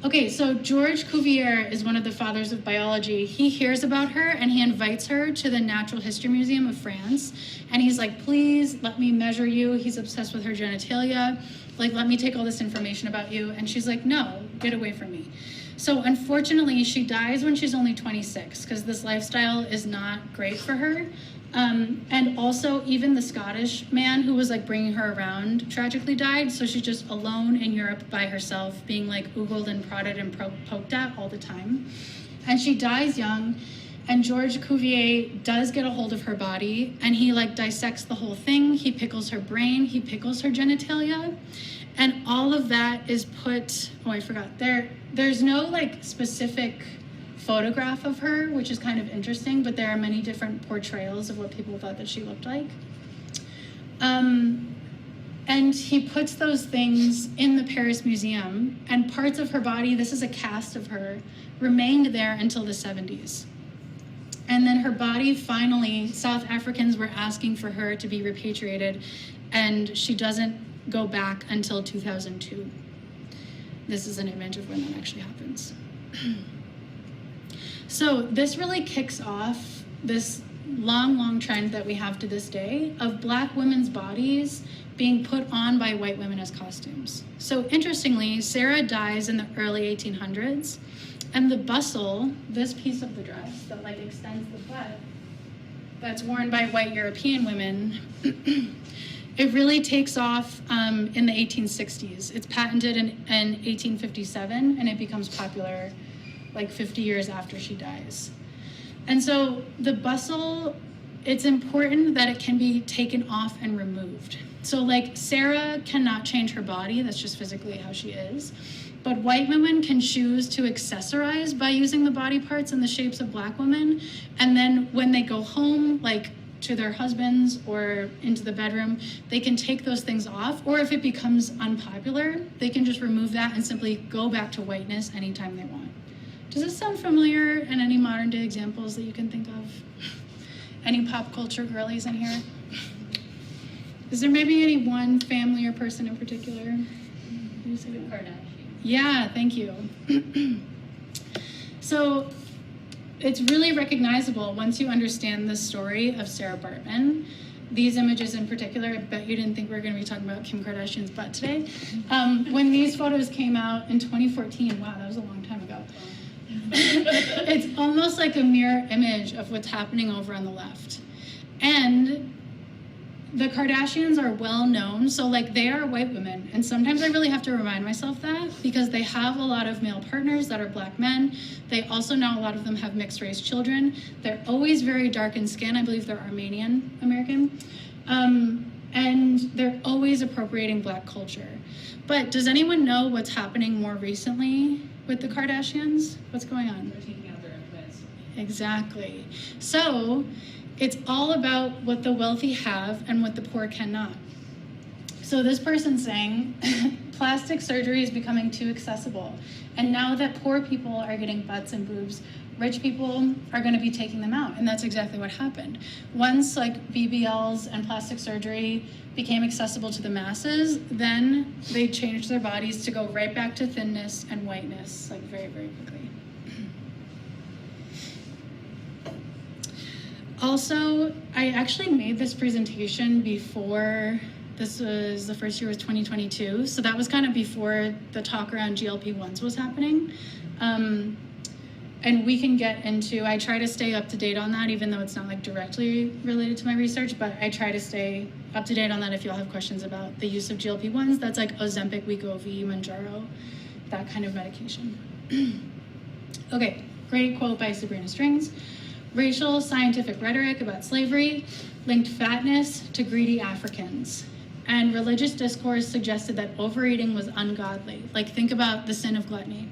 Okay, so George Cuvier is one of the fathers of biology. He hears about her and he invites her to the Natural History Museum of France. And he's like, please let me measure you. He's obsessed with her genitalia. Like, let me take all this information about you. And she's like, no, get away from me. So unfortunately, she dies when she's only 26 because this lifestyle is not great for her. And also, even the Scottish man who was like bringing her around tragically died. So she's just alone in Europe by herself, being like oogled and prodded and poked at all the time. And she dies young. And George Cuvier does get a hold of her body, and he like dissects the whole thing. He pickles her brain. He pickles her genitalia. And all of that is put, oh, I forgot. There's no like specific photograph of her, which is kind of interesting, but there are many different portrayals of what people thought that she looked like. And he puts those things in the Paris Museum, and parts of her body, this is a cast of her, remained there until the 70s. And then her body finally, South Africans were asking for her to be repatriated, and she doesn't go back until 2002. This is an image of when that actually happens. So this really kicks off this long trend that we have to this day of Black women's bodies being put on by white women as costumes. So interestingly, Sarah dies in the early 1800s, and the bustle, this piece of the dress that like extends the butt, that's worn by white European women, it really takes off in the 1860s. It's patented in 1857, and it becomes popular like 50 years after she dies. And so the bustle, it's important that it can be taken off and removed. So like Sarah cannot change her body, that's just physically how she is. But white women can choose to accessorize by using the body parts and the shapes of Black women. And then when they go home, like to their husbands or into the bedroom, they can take those things off. Or if it becomes unpopular, they can just remove that and simply go back to whiteness anytime they want. Does this sound familiar? And any modern day examples that you can think of? Any pop culture girlies in here? Is there maybe any one family or person in particular? Kardashian. Yeah, thank you. So it's really recognizable once you understand the story of Sarah Bartman. These images in particular, I bet you didn't think we were going to be talking about Kim Kardashian's butt today. When these photos came out in 2014, wow, that was a long time ago. It's almost like a mirror image of what's happening over on the left. And the Kardashians are well known, so like they are white women, and sometimes I really have to remind myself that because they have a lot of male partners that are Black men. They also now, a lot of them have mixed race children. They're always very dark in skin. I believe they're Armenian American. And they're always appropriating Black culture. But does anyone know what's happening more recently with the Kardashians? What's going on? They're taking out their implants. Exactly. So it's all about what the wealthy have and what the poor cannot. So this person's saying plastic surgery is becoming too accessible. And now that poor people are getting butts and boobs, rich people are going to be taking them out. And that's exactly what happened. Once like BBLs and plastic surgery became accessible to the masses, then they changed their bodies to go right back to thinness and whiteness, like very, very quickly. Also, I actually made this presentation before, this was, the first year was 2022, so that was kind of before the talk around GLP-1s was happening. And we can get into, I try to stay up to date on that, even though it's not like directly related to my research, but I try to stay up to date on that if y'all have questions about the use of GLP-1s. That's like Ozempic, Wegovy, Mounjaro, that kind of medication. Okay, great quote by Sabrina Strings. Racial scientific rhetoric about slavery linked fatness to greedy Africans. And religious discourse suggested that overeating was ungodly. Like, think about the sin of gluttony.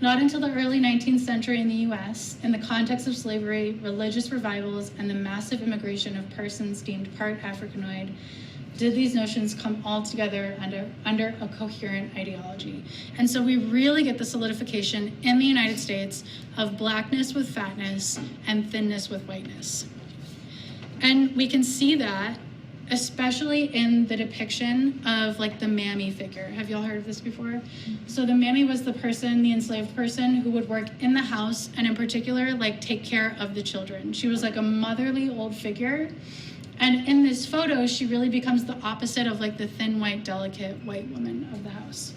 Not until the early 19th century in the US, in the context of slavery, religious revivals, and the massive immigration of persons deemed part Africanoid, did these notions come all together under a coherent ideology. And so we really get the solidification in the United States of Blackness with fatness and thinness with whiteness. And we can see that especially in the depiction of like the mammy figure. Have y'all heard of this before? So the mammy was the person, the enslaved person who would work in the house and in particular like take care of the children. She was like a motherly old figure. And in this photo, she really becomes the opposite of like the thin, white, delicate white woman of the house.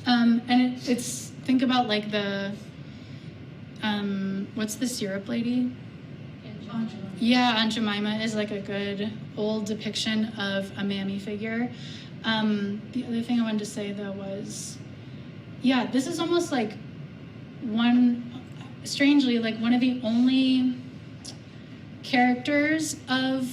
And it's, think about like the, what's the syrup lady? Yeah, Aunt Jemima is like a good old depiction of a mammy figure. The other thing I wanted to say though was, yeah, this is almost like strangely, like one of the only characters of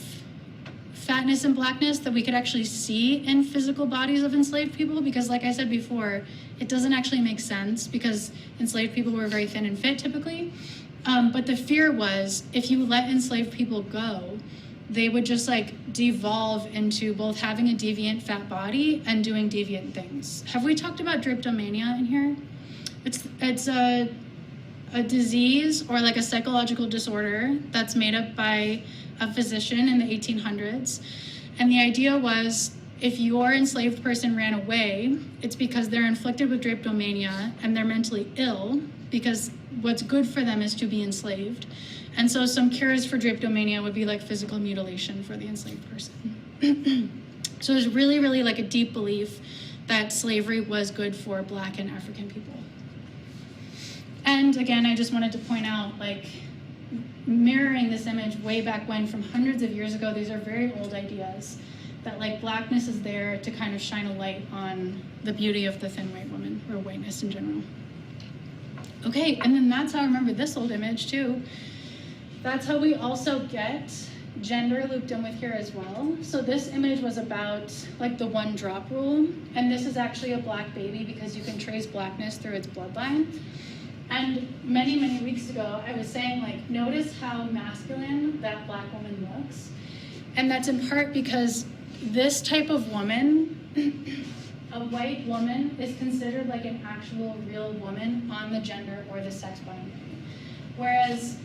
fatness and blackness that we could actually see in physical bodies of enslaved people, because like I said before, it doesn't actually make sense because enslaved people were very thin and fit typically. But the fear was if you let enslaved people go, they would just like devolve into both having a deviant fat body and doing deviant things. Have we talked about drapetomania in here? It's a disease or like a psychological disorder that's made up by a physician in the 1800s. And the idea was if your enslaved person ran away, it's because they're inflicted with drapetomania and they're mentally ill because what's good for them is to be enslaved. And so some cures for drapetomania would be like physical mutilation for the enslaved person. So there's really, really like a deep belief that slavery was good for Black and African people. And again, I just wanted to point out, like, mirroring this image way back when from hundreds of years ago, these are very old ideas that like Blackness is there to kind of shine a light on the beauty of the thin white woman or whiteness in general. Okay, and then that's how I remember this old image too. That's how we also get gender looped in with here as well. So this image was about like the one drop rule, and this is actually a Black baby because you can trace Blackness through its bloodline. And many, many weeks ago, I was saying, like, notice how masculine that Black woman looks. And that's in part because this type of woman, a white woman, is considered like an actual real woman on the gender or the sex binary. Whereas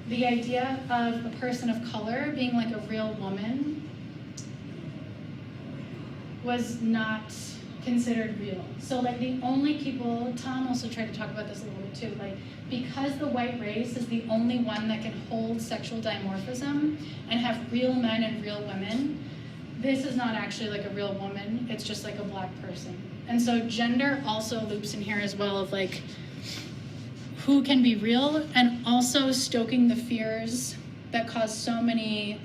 the idea of a person of color being like a real woman was not considered real. So like the only people, Tom also tried to talk about this a little bit too, like because the white race is the only one that can hold sexual dimorphism and have real men and real women, this is not actually like a real woman, it's just like a Black person. And so gender also loops in here as well of like who can be real, and also stoking the fears that caused so many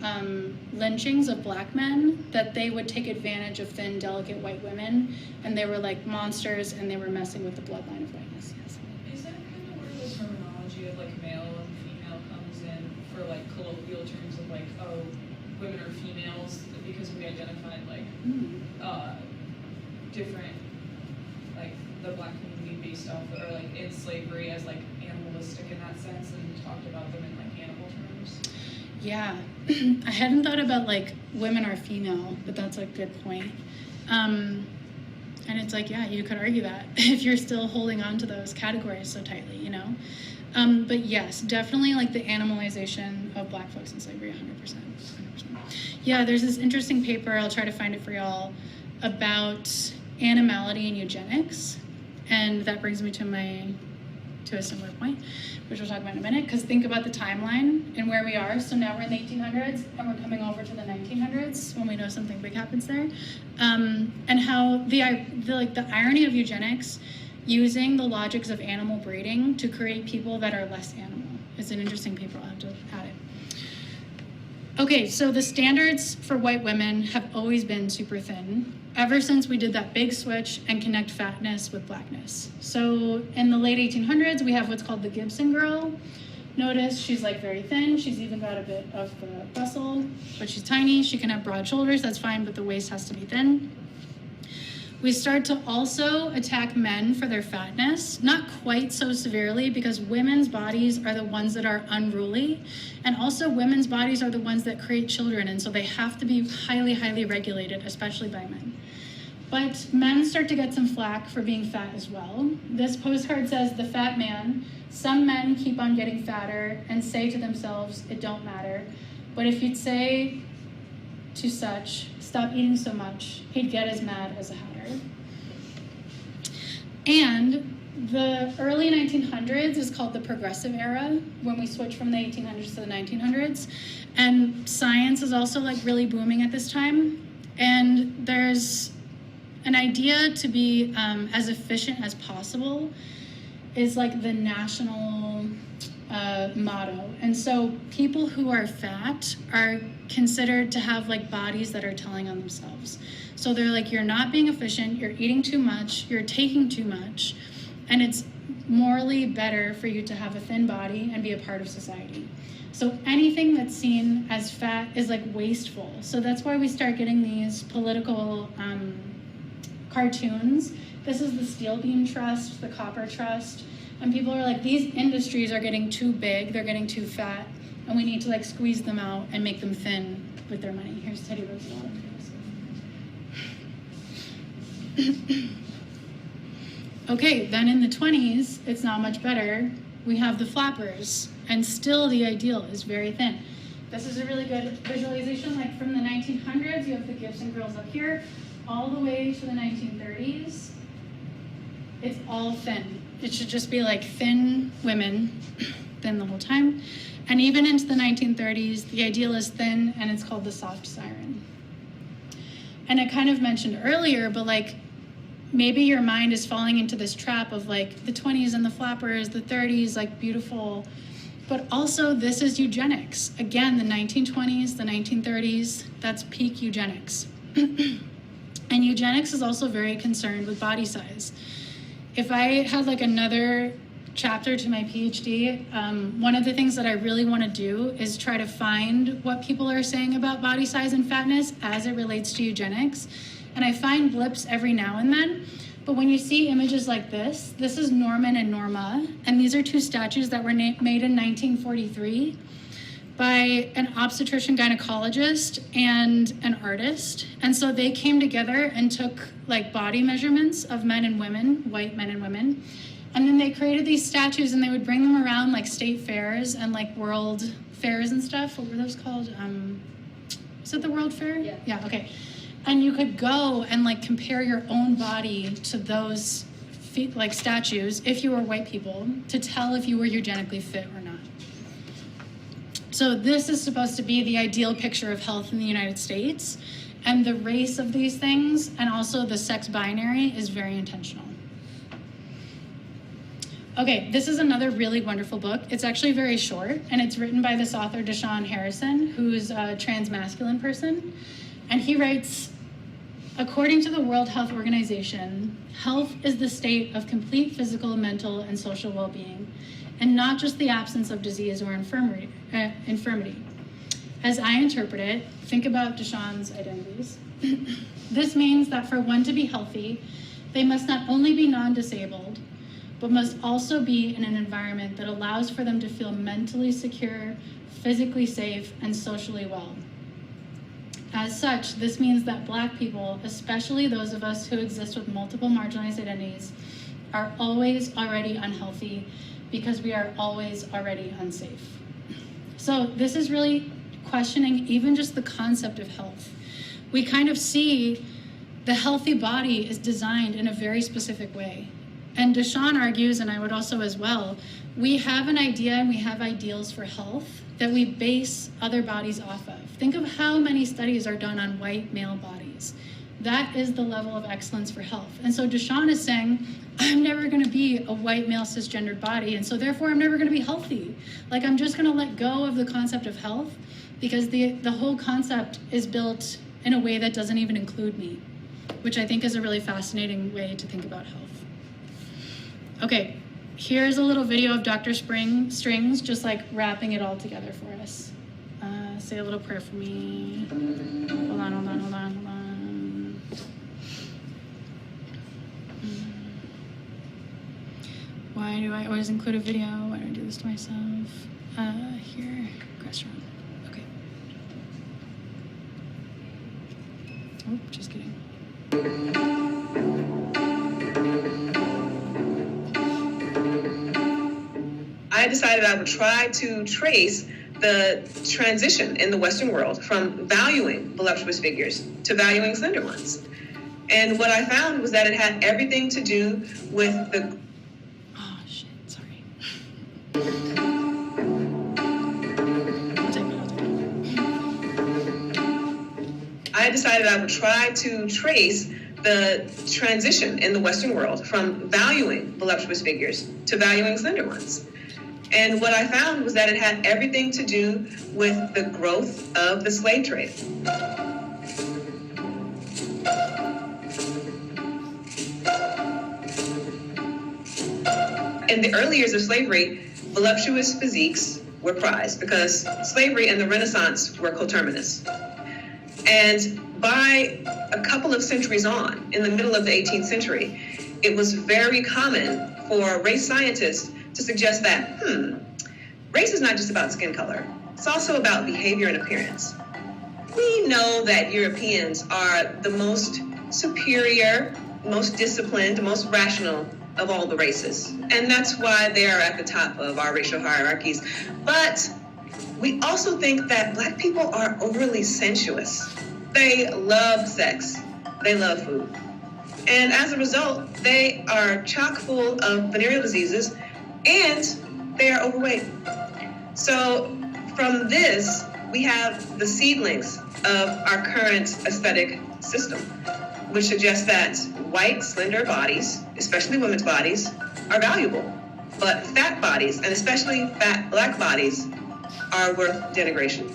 lynchings of Black men that they would take advantage of thin, delicate white women, and they were like monsters, and they were messing with the bloodline of whiteness. Yes. Is that kind of where the terminology of like male and female comes in for like colloquial terms of like, oh, women are females because we identified like different, like the Black community based off or like in slavery as like animalistic in that sense, and talked about them in like animal terms? Yeah, I hadn't thought about like women are female, but that's a good point. And it's like, yeah, you could argue that if you're still holding on to those categories so tightly, you know? But yes, definitely like the animalization of Black folks in slavery, 100%. Yeah, there's this interesting paper, I'll try to find it for y'all, about animality and eugenics. And that brings me to a similar point, which we'll talk about in a minute, because think about the timeline and where we are. So now we're in the 1800s and we're coming over to the 1900s when we know something big happens there. And how the irony of eugenics using the logics of animal breeding to create people that are less animal. It's an interesting paper, I'll have to add it. Okay, so the standards for white women have always been super thin, ever since we did that big switch and connect fatness with Blackness. So in the late 1800s, we have what's called the Gibson girl. Notice she's like very thin. She's even got a bit of the bustle, but she's tiny. She can have broad shoulders, that's fine, but the waist has to be thin. We start to also attack men for their fatness, not quite so severely because women's bodies are the ones that are unruly, and also women's bodies are the ones that create children, and so they have to be highly, highly regulated, especially by men. But men start to get some flack for being fat as well. This postcard says, the fat man. Some men keep on getting fatter and say to themselves, it don't matter. But if you'd say to such, stop eating so much, he'd get as mad as a hatter. And the early 1900s is called the progressive era, when we switch from the 1800s to the 1900s. And science is also like really booming at this time. And there's an idea to be as efficient as possible is like the national motto. And so people who are fat are considered to have like bodies that are telling on themselves. So they're like, you're not being efficient, you're eating too much, you're taking too much, and it's morally better for you to have a thin body and be a part of society. So anything that's seen as fat is like wasteful. So that's why we start getting these political cartoons. This is the steel beam trust, the copper trust. And people are like, these industries are getting too big, they're getting too fat, and we need to like squeeze them out and make them thin with their money. Here's Teddy Roosevelt. Okay, then in the 20s, it's not much better. We have the flappers, and still the ideal is very thin. This is a really good visualization, like from the 1900s, you have the Gibson girls up here, all the way to the 1930s. It's all thin. It should just be like thin women, thin the whole time. And even into the 1930s, the ideal is thin, and it's called the soft siren. And I kind of mentioned earlier, but like, maybe your mind is falling into this trap of like the 20s and the flappers, the 30s, like beautiful, but also this is eugenics. Again, the 1920s, the 1930s, that's peak eugenics. And eugenics is also very concerned with body size. If I had like another chapter to my PhD, one of the things that I really want to do is try to find what people are saying about body size and fatness as it relates to eugenics. And I find blips every now and then, but when you see images like this is Norman and Norma, and these are two statues that were made in 1943 by an obstetrician gynecologist and an artist. And so they came together and took like body measurements of men and women, white men and women, and then they created these statues, and they would bring them around like state fairs and like world fairs and stuff. What were those called? Is it the World Fair? Yeah. Yeah, okay. And you could go and like compare your own body to those like statues if you were white people to tell if you were eugenically fit or not. So this is supposed to be the ideal picture of health in the United States, and the race of these things and also the sex binary is very intentional. Okay, this is another really wonderful book. It's actually very short, and it's written by this author, Deshaun Harrison, who's a trans-masculine person. And he writes, according to the World Health Organization, health is the state of complete physical, mental, and social well-being, and not just the absence of disease or infirmity. As I interpret it, think about Deshaun's identities. This means that for one to be healthy, they must not only be non-disabled, but must also be in an environment that allows for them to feel mentally secure, physically safe, and socially well. As such, this means that Black people, especially those of us who exist with multiple marginalized identities, are always already unhealthy because we are always already unsafe. So this is really questioning even just the concept of health. We kind of see the healthy body is designed in a very specific way. And Deshaun argues, and I would also as well, we have an idea and we have ideals for health that we base other bodies off of. Think of how many studies are done on white male bodies. That is the level of excellence for health. And so Deshaun is saying, I'm never gonna be a white male cisgendered body, and so therefore I'm never gonna be healthy. Like, I'm just gonna let go of the concept of health because the whole concept is built in a way that doesn't even include me, which I think is a really fascinating way to think about health. Okay, here's a little video of Dr. Strings just like wrapping it all together for us. Say a little prayer for me. Hold on. Why do I always include a video? Why do I do this to myself? Here, restaurant. Okay. Oh, just kidding. I decided I would try to trace the transition in the Western world from valuing voluptuous figures to valuing slender ones. And what I found was that it had everything to do with the... Oh, shit, sorry. I decided I would try to trace the transition in the Western world from valuing voluptuous figures to valuing slender ones. And what I found was that it had everything to do with the growth of the slave trade. In the early years of slavery, voluptuous physiques were prized because slavery and the Renaissance were coterminous. And by a couple of centuries on, in the middle of the 18th century, it was very common for race scientists to suggest that, race is not just about skin color. It's also about behavior and appearance. We know that Europeans are the most superior, most disciplined, most rational of all the races. And that's why they are at the top of our racial hierarchies. But we also think that Black people are overly sensuous. They love sex. They love food. And as a result, they are chock full of venereal diseases and they are overweight. So from this, we have the seedlings of our current aesthetic system, which suggests that white, slender bodies, especially women's bodies, are valuable. But fat bodies, and especially fat Black bodies, are worth denigration.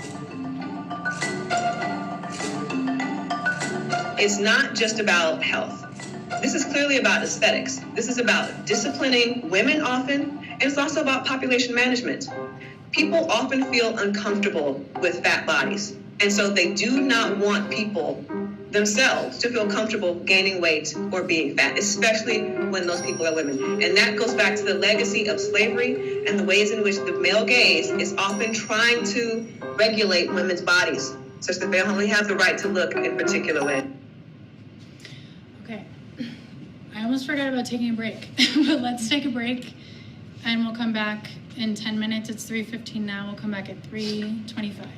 It's not just about health. This is clearly about aesthetics. This is about disciplining women often, and it's also about population management. People often feel uncomfortable with fat bodies, and so they do not want people themselves to feel comfortable gaining weight or being fat, especially when those people are women. And that goes back to the legacy of slavery and the ways in which the male gaze is often trying to regulate women's bodies, such that they only have the right to look in particular way. Okay, I almost forgot about taking a break, but let's take a break and we'll come back in 10 minutes. It's 3:15 now. We'll come back at 3:25.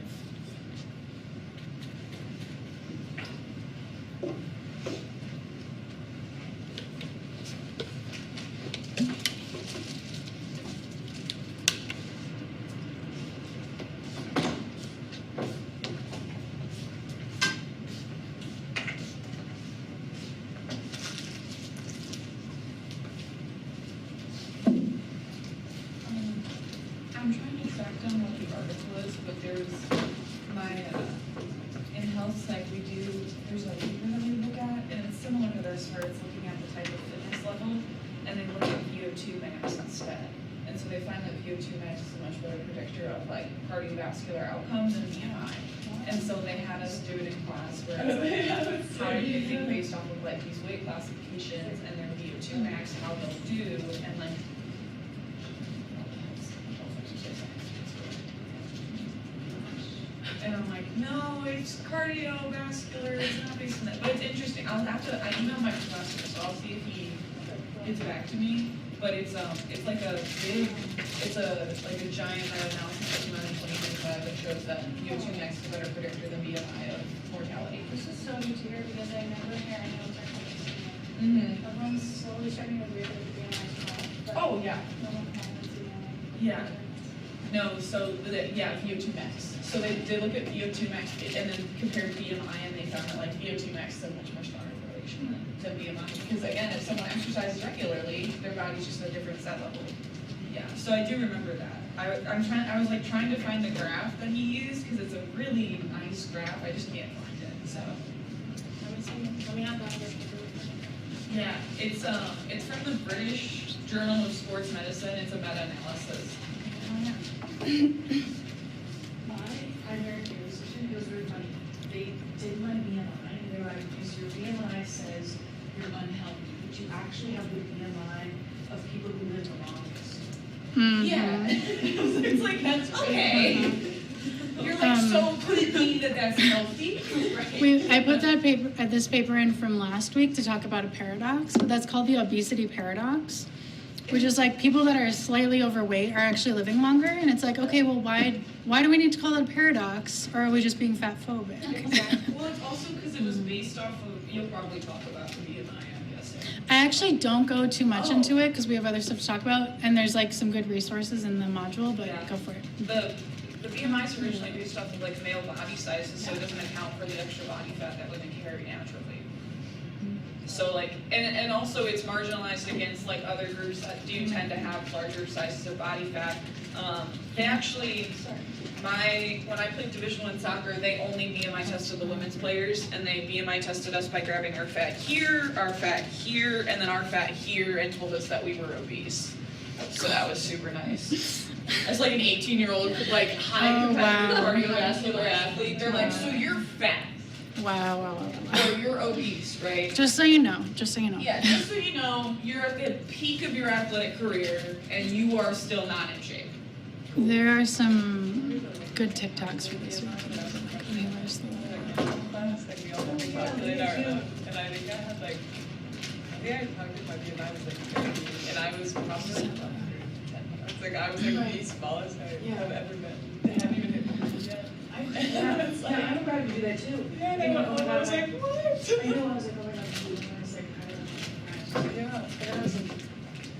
I'm trying to track down what the article is, but there's my, in health psych, there's a paper that we look at, and it's similar to this, where it's looking at the type of fitness level, and they look at VO2 max instead. And so they find that VO2 max is a much better predictor of like cardiovascular outcomes and BMI. And so they had us do it in class where it's like, how do you think based off of like these weight classifications and their VO2 max, how they'll do, and like, and I'm like, no, it's cardiovascular, it's not based on that. But it's interesting. I emailed my professor, so I'll see if he gets back to me. But it's like a big, like a giant meta-analysis that came out in 2025 that shows that VO2 max is a better predictor than BMI of mortality. This is so new to hear because I never hear anyone talk about this anymore. Mm-hmm. Everyone's slowly starting to agree that the BMI is wrong, but Oh, yeah. no one comments BMI. Yeah. No, so, VO2 max. So they look at VO2 max and then compared BMI, and they found that like VO2 max is a much more stronger correlation than BMI. Because again, if someone exercises regularly, their body's just at a different set level. Yeah, so I do remember that. I was like trying to find the graph that he used because it's a really nice graph. I just can't find it. So Let me have that other paper. yeah, it's from the British Journal of Sports Medicine. It's a meta-analysis. My primary care physician, it was very funny. They did my BMI, and they were like, because your BMI says you're unhealthy, but you actually have the BMI of people who live the longest. Yeah. It's like, that's okay. You're like, so could it be that that's healthy? Right. I put this paper in from last week to talk about a paradox, but that's called the obesity paradox, which is like people that are slightly overweight are actually living longer, and it's like, okay, well, why do we need to call it a paradox, or are we just being fat phobic? Well, it's also because it was based off of, you'll probably talk about the BMI, I'm guessing. I actually don't go too much into it because we have other stuff to talk about, and there's like some good resources in the module, but go for it. The BMI is originally based off of like male body sizes, so it doesn't account for the extra body fat that women carry naturally. So like, and also it's marginalized against like other groups that do tend to have larger sizes of body fat. They actually, when I played Division I soccer, they only BMI tested the women's players, and they BMI tested us by grabbing our fat here, and then our fat here, and told us that we were obese. So that was super nice. As like an 18-year-old, like high Oh, competitive wow. cardiovascular athlete, they're like, so you're fat Wow, wow, wow, wow. or you're obese, right? Just so you know, just so you know. Yeah, just so you know, you're at the peak of your athletic career and you are still not in shape. There are some good TikToks for this week. Okay, where's the Class, like we all have to calculate our own, and I think I had like, I think I calculated my BMI was like 30, and I was probably like 110. I was like the smallest I've ever been. I haven't even hit 100 yet. I'm proud to do that too. Yeah, and I was like, what? I know, I was like, oh my god, I was like, Yeah, and I was like,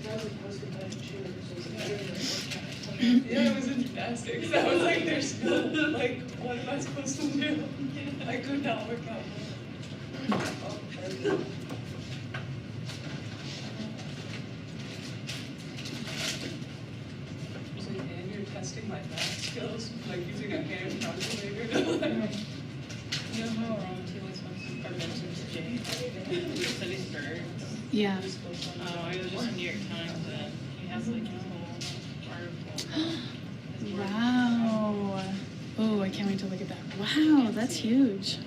I was competitive cheerleader, so it was like, yeah, it was in gymnastics. I was like, there's no, like, what am I supposed to do? I could not work out. Oh, and you're testing my math skills, like using a hand calculator. You know how T was mentioned to Jay? He studies birds. Yeah. I was just in New York Times and he has like his whole article. His work. Wow. Oh, I can't wait to look at that. Wow, that's huge.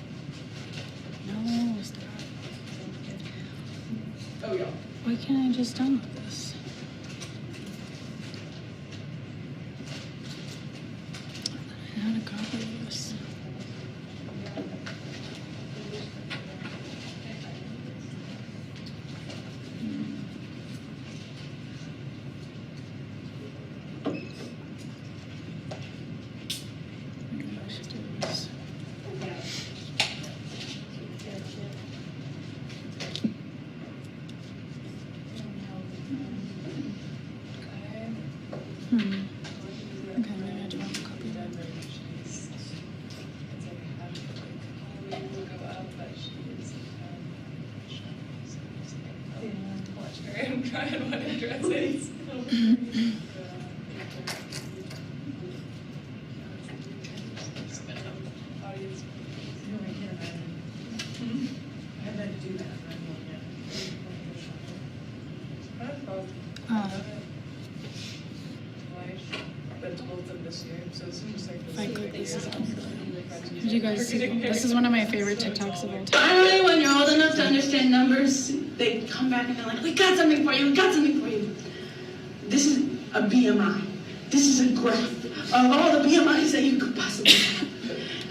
No, stop. Oh yeah. Why can't I just download this? How to copy this? Maybe I should do this. Hmm. Okay, maybe I do want to copy that. I'm trying what address is. Audience. no, I can't imagine. I haven't had to do that, but I'm like, But both of them this year, so it's just like If I this. click this, did you guys see? This is one of my favorite TikToks of all time. Finally, when you're old enough to understand numbers, they come back and they're like, we got something for you, we got something for you. This is a BMI. This is a graph of all the BMIs that you could possibly have.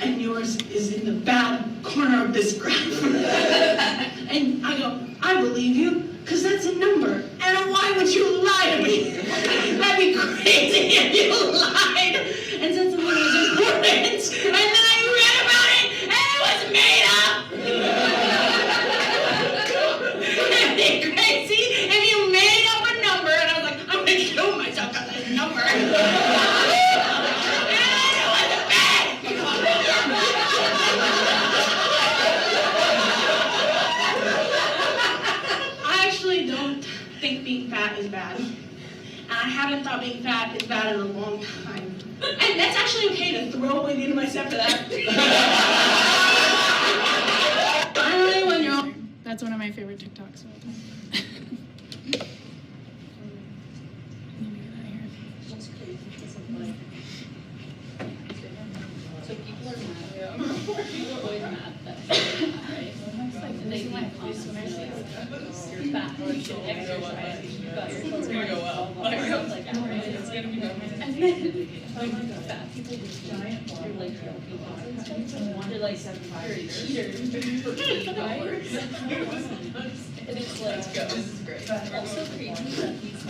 And yours is in the bad corner of this graph. And I go, I believe you, because that's a number. And why would you lie to me? That'd be crazy if you lied and said something was important. And then I read about it, and it was made up. It'd be crazy if you made up a number, and I was like, I'm gonna kill myself because it's a number. And it was fake. I actually don't think being fat is bad. And I haven't thought being fat is bad in a long time. And that's actually okay to throw it into myself for that. Finally, when you're That's one of my favorite TikToks of all time. Let me get out of here. That's crazy because of like, so people are mad. People are always mad that they're fat, right? And they leave comments and they're like, you're fat, you should exercise, you got your It's gonna go well. like outrageous. It's gonna be going. And then fat people just giant, you're like, they're like, you're a cheater for eating hours. And it's like, Let's go. This is great. also crazy that these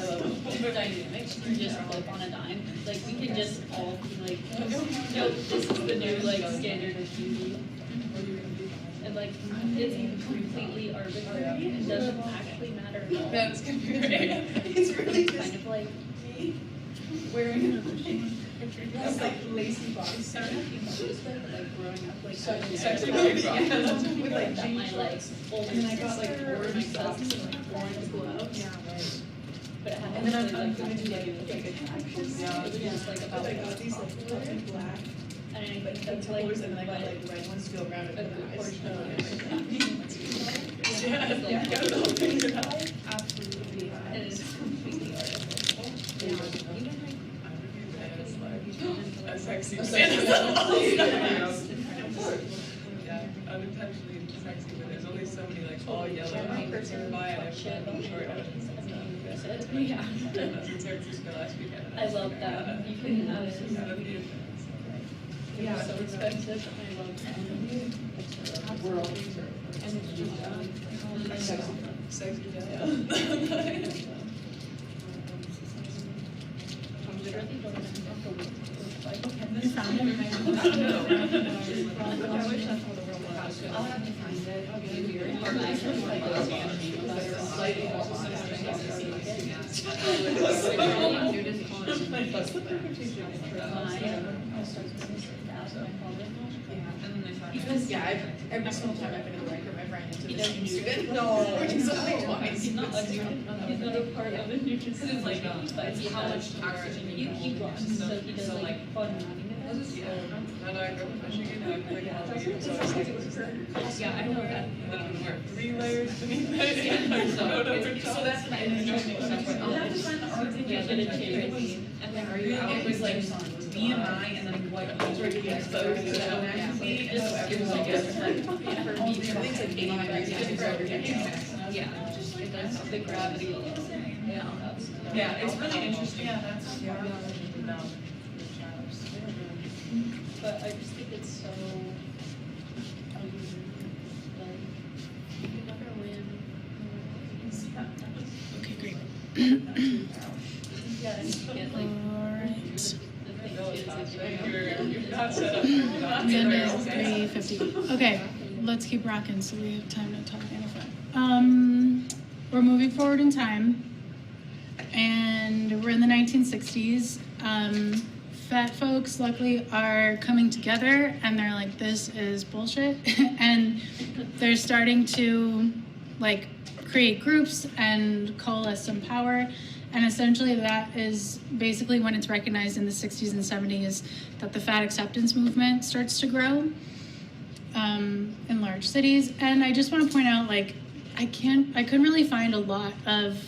dynamics can just flip on a dime. Like, we can just all be like, no, this is the new, like, standard of beauty. And, like, it's completely arbitrary. It doesn't actually matter at all. That's gonna be great. It's really It's just kind of like, wearing this like lacy bodysuit. like growing up, like, Sexy baby. with like that my like older And then I got, sister like, or my orange cousin socks. like orange gloves. Yeah, right. But it had And then I'm like gonna do like big attractions. Yeah. It was just like about I got these like puffy black and anything like that's like colors and then I got but like red ones to go around a it. good portion of Oh, it is Yeah. like, Got it all figured out. absolutely, and it's completely artificial. sexy. Yeah, unintentionally sexy, but there's only so many like all yellow outfits are fine and short outfits. Yeah. That's in San Francisco last weekend. I love that. You can, Yeah. so expensive. I love that. And it's just sexy. Yeah. You found it? I'll have to find it. Because every single time I've been in the break room, I've ran into the same student. No, which is only twice. He's not a part of it. You're just like, but he how much oxygen he runs. So he does like fun running. And I go to Michigan and I feel like Halloween, so I was like, Yeah, I know that. wear 3 layers beneath it. So that's an interesting stuff. I'll have to find the article. Yeah, but it changes. And then are you out? It was like BMI and then what you were getting exposed to that magazine. It was like different. For me, I think it's like 80 degrees. Yeah, it does the gravity. Yeah, that's. Yeah, it's really interesting. Yeah, that's about But I just think it's so. You can never win. Okay, great. Yeah, and you get like. You're not set up for that. Then it's 3:50. Okay, let's keep rocking so we have time to talk NFL. We're moving forward in time, and we're in the 1960s. Fat folks, luckily, are coming together, and they're like, "This is bullshit," and they're starting to like create groups and coalesce some power. And essentially that is basically when it's recognized in the 60s and 70s that the fat acceptance movement starts to grow in large cities. And I just want to point out, like, I couldn't really find a lot of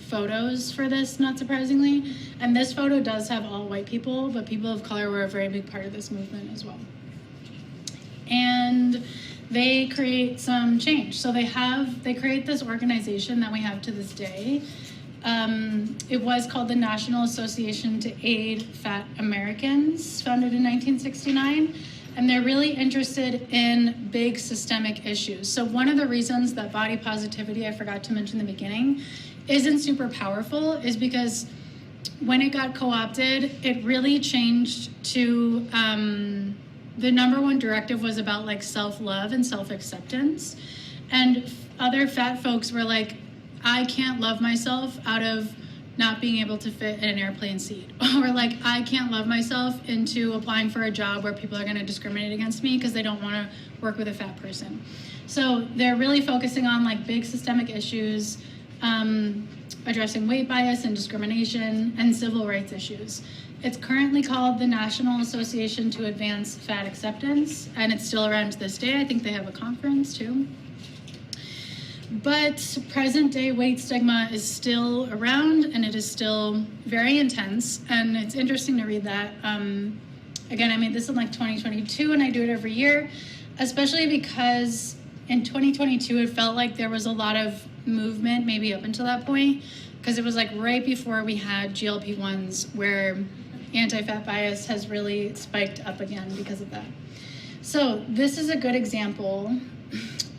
photos for this, not surprisingly. And this photo does have all white people, but people of color were a very big part of this movement as well. And they create some change. So they create this organization that we have to this day. It was called the National Association to Aid Fat Americans, founded in 1969, and they're really interested in big systemic issues. So one of the reasons that body positivity, I forgot to mention in the beginning, isn't super powerful is because when it got co-opted, it really changed to, the number one directive was about like self-love and self-acceptance, and other fat folks were like, I can't love myself out of not being able to fit in an airplane seat. Or like, I can't love myself into applying for a job where people are gonna discriminate against me because they don't wanna work with a fat person. So they're really focusing on like big systemic issues, addressing weight bias and discrimination, and civil rights issues. It's currently called the National Association to Advance Fat Acceptance, and it's still around to this day. I think they have a conference too. But present day weight stigma is still around, and it is still very intense, and it's interesting to read that. Again, I made this in like 2022, and I do it every year, especially because in 2022 it felt like there was a lot of movement maybe up until that point, because it was like right before we had GLP-1s where anti-fat bias has really spiked up again because of that. So this is a good example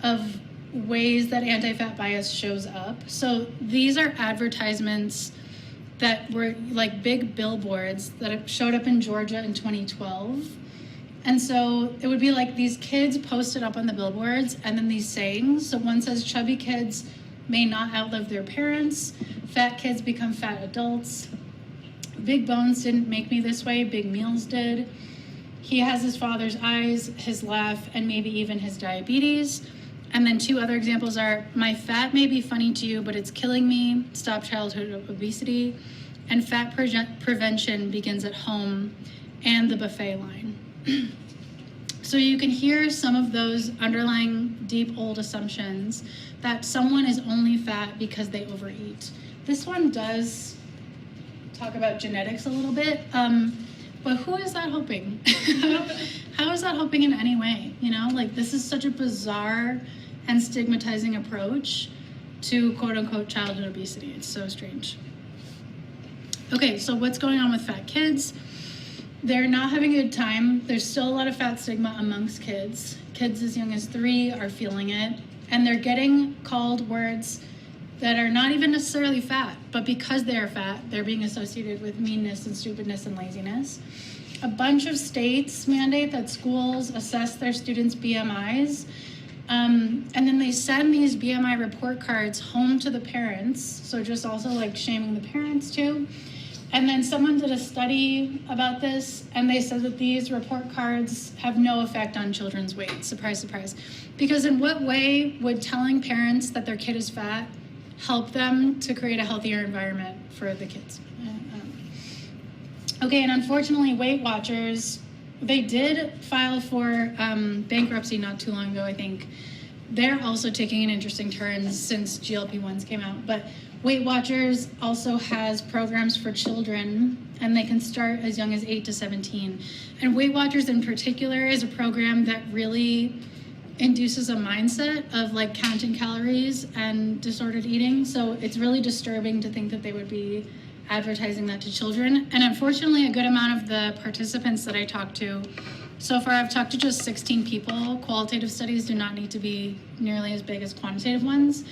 of ways that anti-fat bias shows up. So these are advertisements that were like big billboards that showed up in Georgia in 2012. And so it would be like these kids posted up on the billboards, and then these sayings. So one says, chubby kids may not outlive their parents, fat kids become fat adults, big bones didn't make me this way, big meals did, he has his father's eyes, his laugh, and maybe even his diabetes. And then two other examples are, my fat may be funny to you, but it's killing me, stop childhood obesity, and fat prevention begins at home, and the buffet line. So you can hear some of those underlying deep old assumptions that someone is only fat because they overeat. This one does talk about genetics a little bit, But who is that helping? How is that helping in any way? You know, like this is such a bizarre and stigmatizing approach to quote unquote childhood obesity. It's so strange. Okay, so what's going on with fat kids? They're not having a good time. There's still a lot of fat stigma amongst kids. Kids as young as 3 are feeling it, and they're getting called words that are not even necessarily fat, but because they are fat, they're being associated with meanness and stupidness and laziness. A bunch of states mandate that schools assess their students' BMIs, and then they send these BMI report cards home to the parents, so just also like shaming the parents too. And then someone did a study about this, and they said that these report cards have no effect on children's weight. Surprise, surprise. Because in what way would telling parents that their kid is fat help them to create a healthier environment for the kids? Okay, and unfortunately, Weight Watchers, they did file for bankruptcy not too long ago, I think. They're also taking an interesting turn since GLP-1s came out. But Weight Watchers also has programs for children, and they can start as young as 8 to 17. And Weight Watchers in particular is a program that really induces a mindset of like counting calories and disordered eating. So it's really disturbing to think that they would be advertising that to children. And unfortunately, a good amount of the participants that I talked to, so far I've talked to just 16 people. Qualitative studies do not need to be nearly as big as quantitative ones.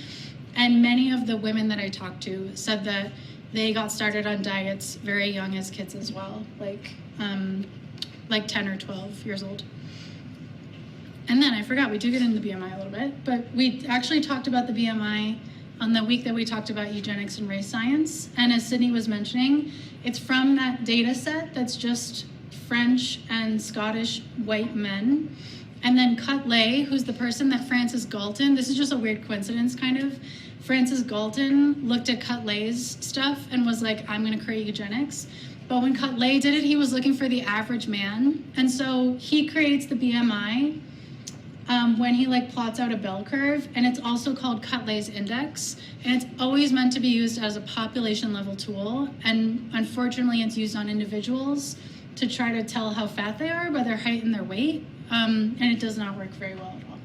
And many of the women that I talked to said that they got started on diets very young as kids as well, like 10 or 12 years old. And then I forgot, we do get into the BMI a little bit, but we actually talked about the BMI on the week that we talked about eugenics and race science. And as Sydney was mentioning, it's from that data set that's just French and Scottish white men. And then Cutley, who's the person that Francis Galton, this is just a weird coincidence kind of, Francis Galton looked at Cutley's stuff and was like, I'm gonna create eugenics. But when Cutley did it, he was looking for the average man. And so he creates the BMI when he like plots out a bell curve, and it's also called Cutley's Index. And it's always meant to be used as a population level tool. And unfortunately, it's used on individuals to try to tell how fat they are by their height and their weight. And it does not work very well at all.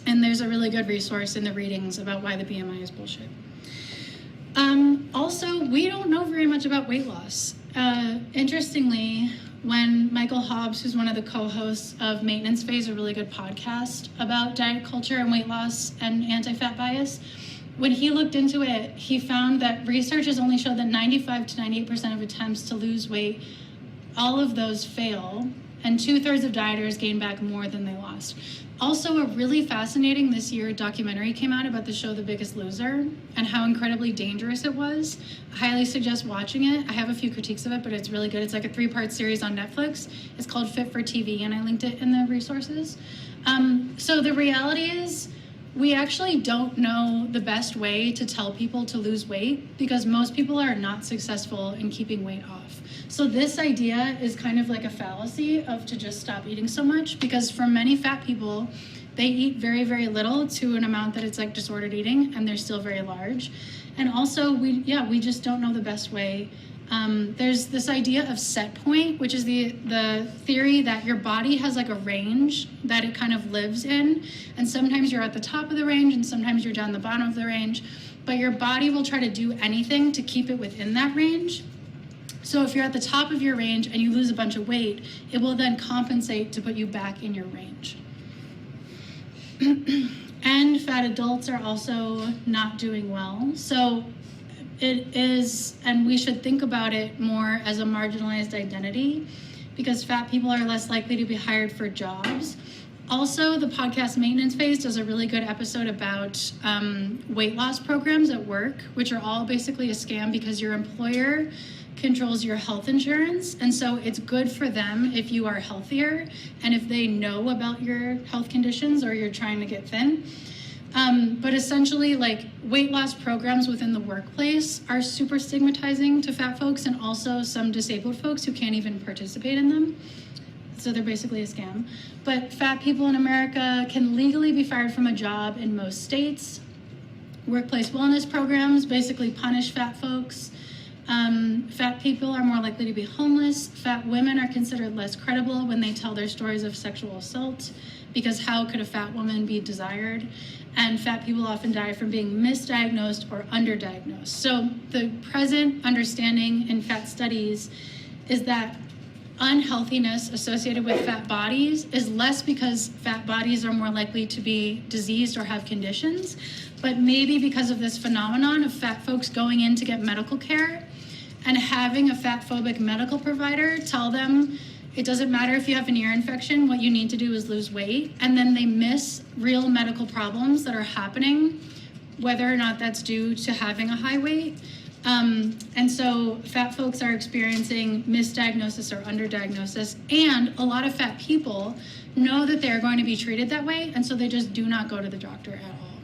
And there's a really good resource in the readings about why the BMI is bullshit. Also, we don't know very much about weight loss. Interestingly, when Michael Hobbs, who's one of the co-hosts of Maintenance Phase, a really good podcast about diet culture and weight loss and anti-fat bias, when he looked into it, he found that research has only showed that 95 to 98% of attempts to lose weight, all of those fail, and 2/3 of dieters gain back more than they lost. Also, a really fascinating this year documentary came out about the show The Biggest Loser and how incredibly dangerous it was. I highly suggest watching it. I have a few critiques of it, but it's really good. It's like a 3-part series on Netflix. It's called Fit for TV, and I linked it in the resources. So the reality is, we actually don't know the best way to tell people to lose weight because most people are not successful in keeping weight off. So this idea is kind of like a fallacy of to just stop eating so much, because for many fat people, they eat very, very little to an amount that it's like disordered eating, and they're still very large. And also, we just don't know the best way. There's this idea of set point, which is the theory that your body has like a range that it kind of lives in. And sometimes you're at the top of the range and sometimes you're down the bottom of the range, but your body will try to do anything to keep it within that range. So if you're at the top of your range and you lose a bunch of weight, it will then compensate to put you back in your range. And fat adults are also not doing well. So it is, and we should think about it more as a marginalized identity, because fat people are less likely to be hired for jobs. Also, the podcast Maintenance Phase does a really good episode about weight loss programs at work, which are all basically a scam because your employer controls your health insurance. And so it's good for them if you are healthier and if they know about your health conditions or you're trying to get thin. But essentially, like, weight loss programs within the workplace are super stigmatizing to fat folks and also some disabled folks who can't even participate in them. So they're basically a scam. But fat people in America can legally be fired from a job in most states. Workplace wellness programs basically punish fat folks. Fat people are more likely to be homeless. Fat women are considered less credible when they tell their stories of sexual assault, because how could a fat woman be desired? And fat people often die from being misdiagnosed or underdiagnosed. So the present understanding in fat studies is that unhealthiness associated with fat bodies is less because fat bodies are more likely to be diseased or have conditions, but maybe because of this phenomenon of fat folks going in to get medical care and having a fat-phobic medical provider tell them it doesn't matter if you have an ear infection, what you need to do is lose weight, and then they miss real medical problems that are happening, whether or not that's due to having a high weight. And so fat folks are experiencing misdiagnosis or underdiagnosis, and a lot of fat people know that they're going to be treated that way, and so they just do not go to the doctor at all.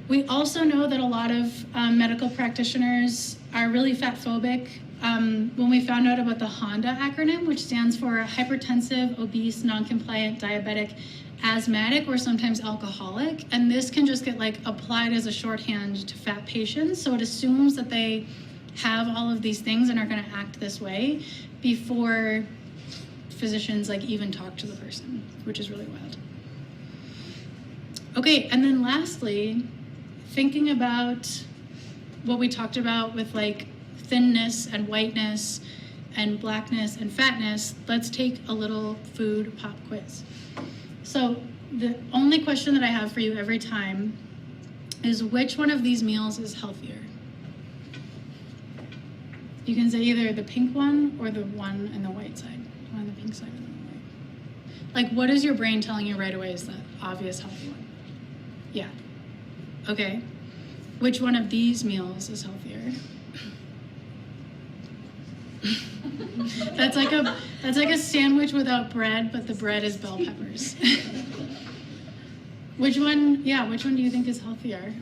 We also know that a lot of medical practitioners are really fat phobic. When we found out about the HONDA acronym, which stands for hypertensive, obese, non-compliant, diabetic, asthmatic, or sometimes alcoholic, and this can just get like applied as a shorthand to fat patients. So it assumes that they have all of these things and are going to act this way before physicians like even talk to the person, which is really wild. Okay, and then lastly, thinking about what we talked about with like thinness and whiteness and blackness and fatness, let's take a little food pop quiz. So the only question that I have for you every time is, which one of these meals is healthier? You can say either the pink one or the one on the white side. One on the pink side or the white. Like, what is your brain telling you right away is the obvious healthy one? Yeah. Okay. Which one of these meals is healthier? That's like a sandwich without bread, but the bread is bell peppers. Which one do you think is healthier?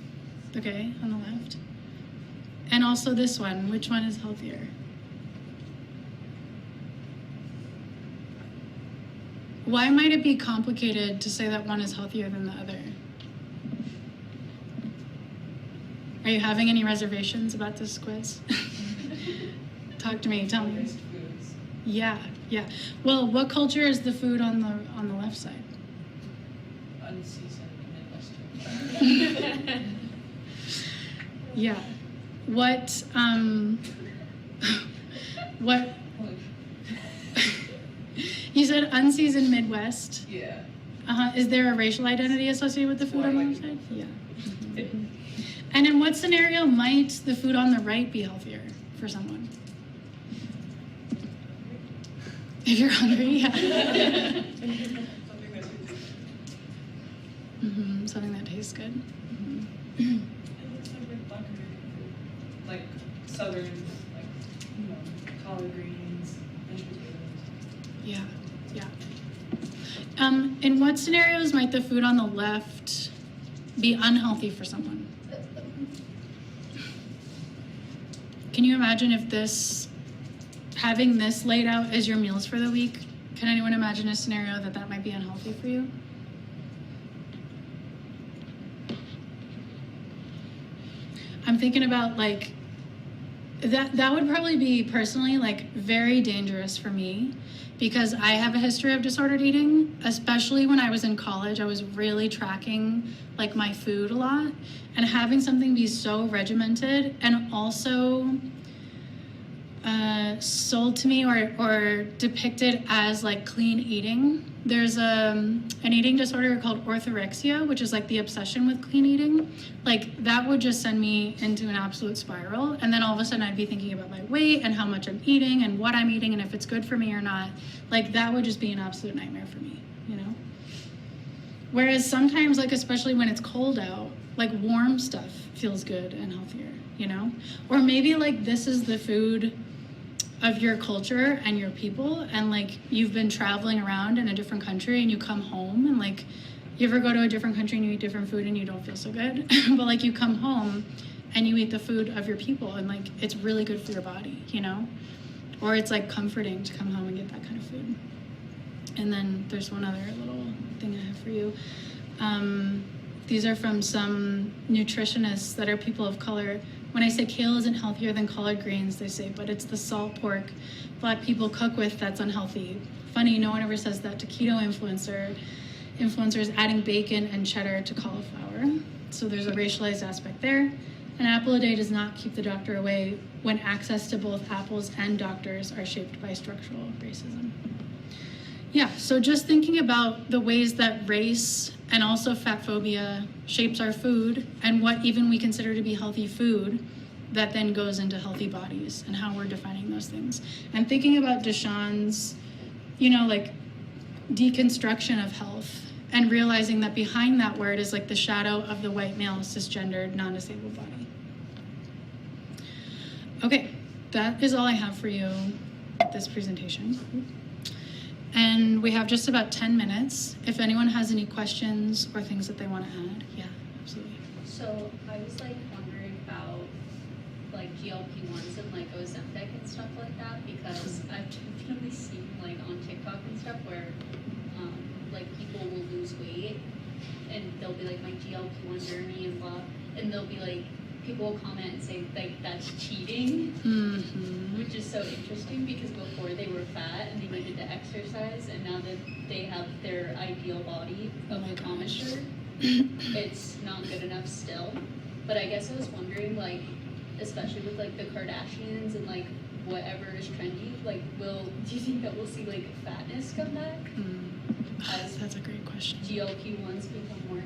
Okay, on the left. And also this one, which one is healthier? Why might it be complicated to say that one is healthier than the other? Are you having any reservations about this quiz? Talk to me, tell me. Yeah. Well, what culture is the food on the left side? Unseasoned Midwestern. Yeah. What you said unseasoned Midwest. Yeah. Is there a racial identity associated with the food on the left side? Yeah. Mm-hmm. And in what scenario might the food on the right be healthier for someone? If you're hungry, yeah. Something that tastes good. Mm-hmm. Like southern, collard greens, mashed potatoes. Yeah. In what scenarios might the food on the left be unhealthy for someone? Can you imagine if having this laid out as your meals for the week, can anyone imagine a scenario that might be unhealthy for you? I'm thinking about that would probably be personally very dangerous for me, because I have a history of disordered eating, especially when I was in college. I was really tracking my food a lot, and having something be so regimented and also sold to me or depicted as clean eating. There's an eating disorder called orthorexia, which is the obsession with clean eating. That would just send me into an absolute spiral, and then all of a sudden I'd be thinking about my weight and how much I'm eating and what I'm eating and if it's good for me or not. That would just be an absolute nightmare for me, Whereas sometimes, especially when it's cold out, warm stuff feels good and healthier, Or maybe this is the food of your culture and your people, and you've been traveling around in a different country and you come home and you ever go to a different country and you eat different food and you don't feel so good, but you come home and you eat the food of your people and it's really good for your body, Or it's comforting to come home and get that kind of food. And then there's one other little thing I have for you. These are from some nutritionists that are people of color. When I say kale isn't healthier than collard greens, they say, but it's the salt pork Black people cook with that's unhealthy. Funny, no one ever says that to keto influencers adding bacon and cheddar to cauliflower. So there's a racialized aspect there. An apple a day does not keep the doctor away when access to both apples and doctors are shaped by structural racism. Yeah, so just thinking about the ways that race and also fat phobia shapes our food and what even we consider to be healthy food that then goes into healthy bodies and how we're defining those things. And thinking about Deshawn's, like deconstruction of health and realizing that behind that word is like the shadow of the white male, cisgendered, non-disabled body. Okay, that is all I have for you with this presentation. And we have just about 10 minutes. If anyone has any questions or things that they want to add, yeah, absolutely. So I was wondering about GLP-1s and Ozempic and stuff like that, because I've definitely seen on TikTok and stuff where people will lose weight and they'll be my GLP-1 journey and blah, and they'll be people will comment and say that's cheating, which is so interesting because before they were fat and they needed to exercise, and now that they have their ideal body of a commenter, it's not good enough still. But I guess I was wondering, especially with the Kardashians and whatever is trendy, do you think that we'll see fatness come back? That's a great question. GLP-1s become more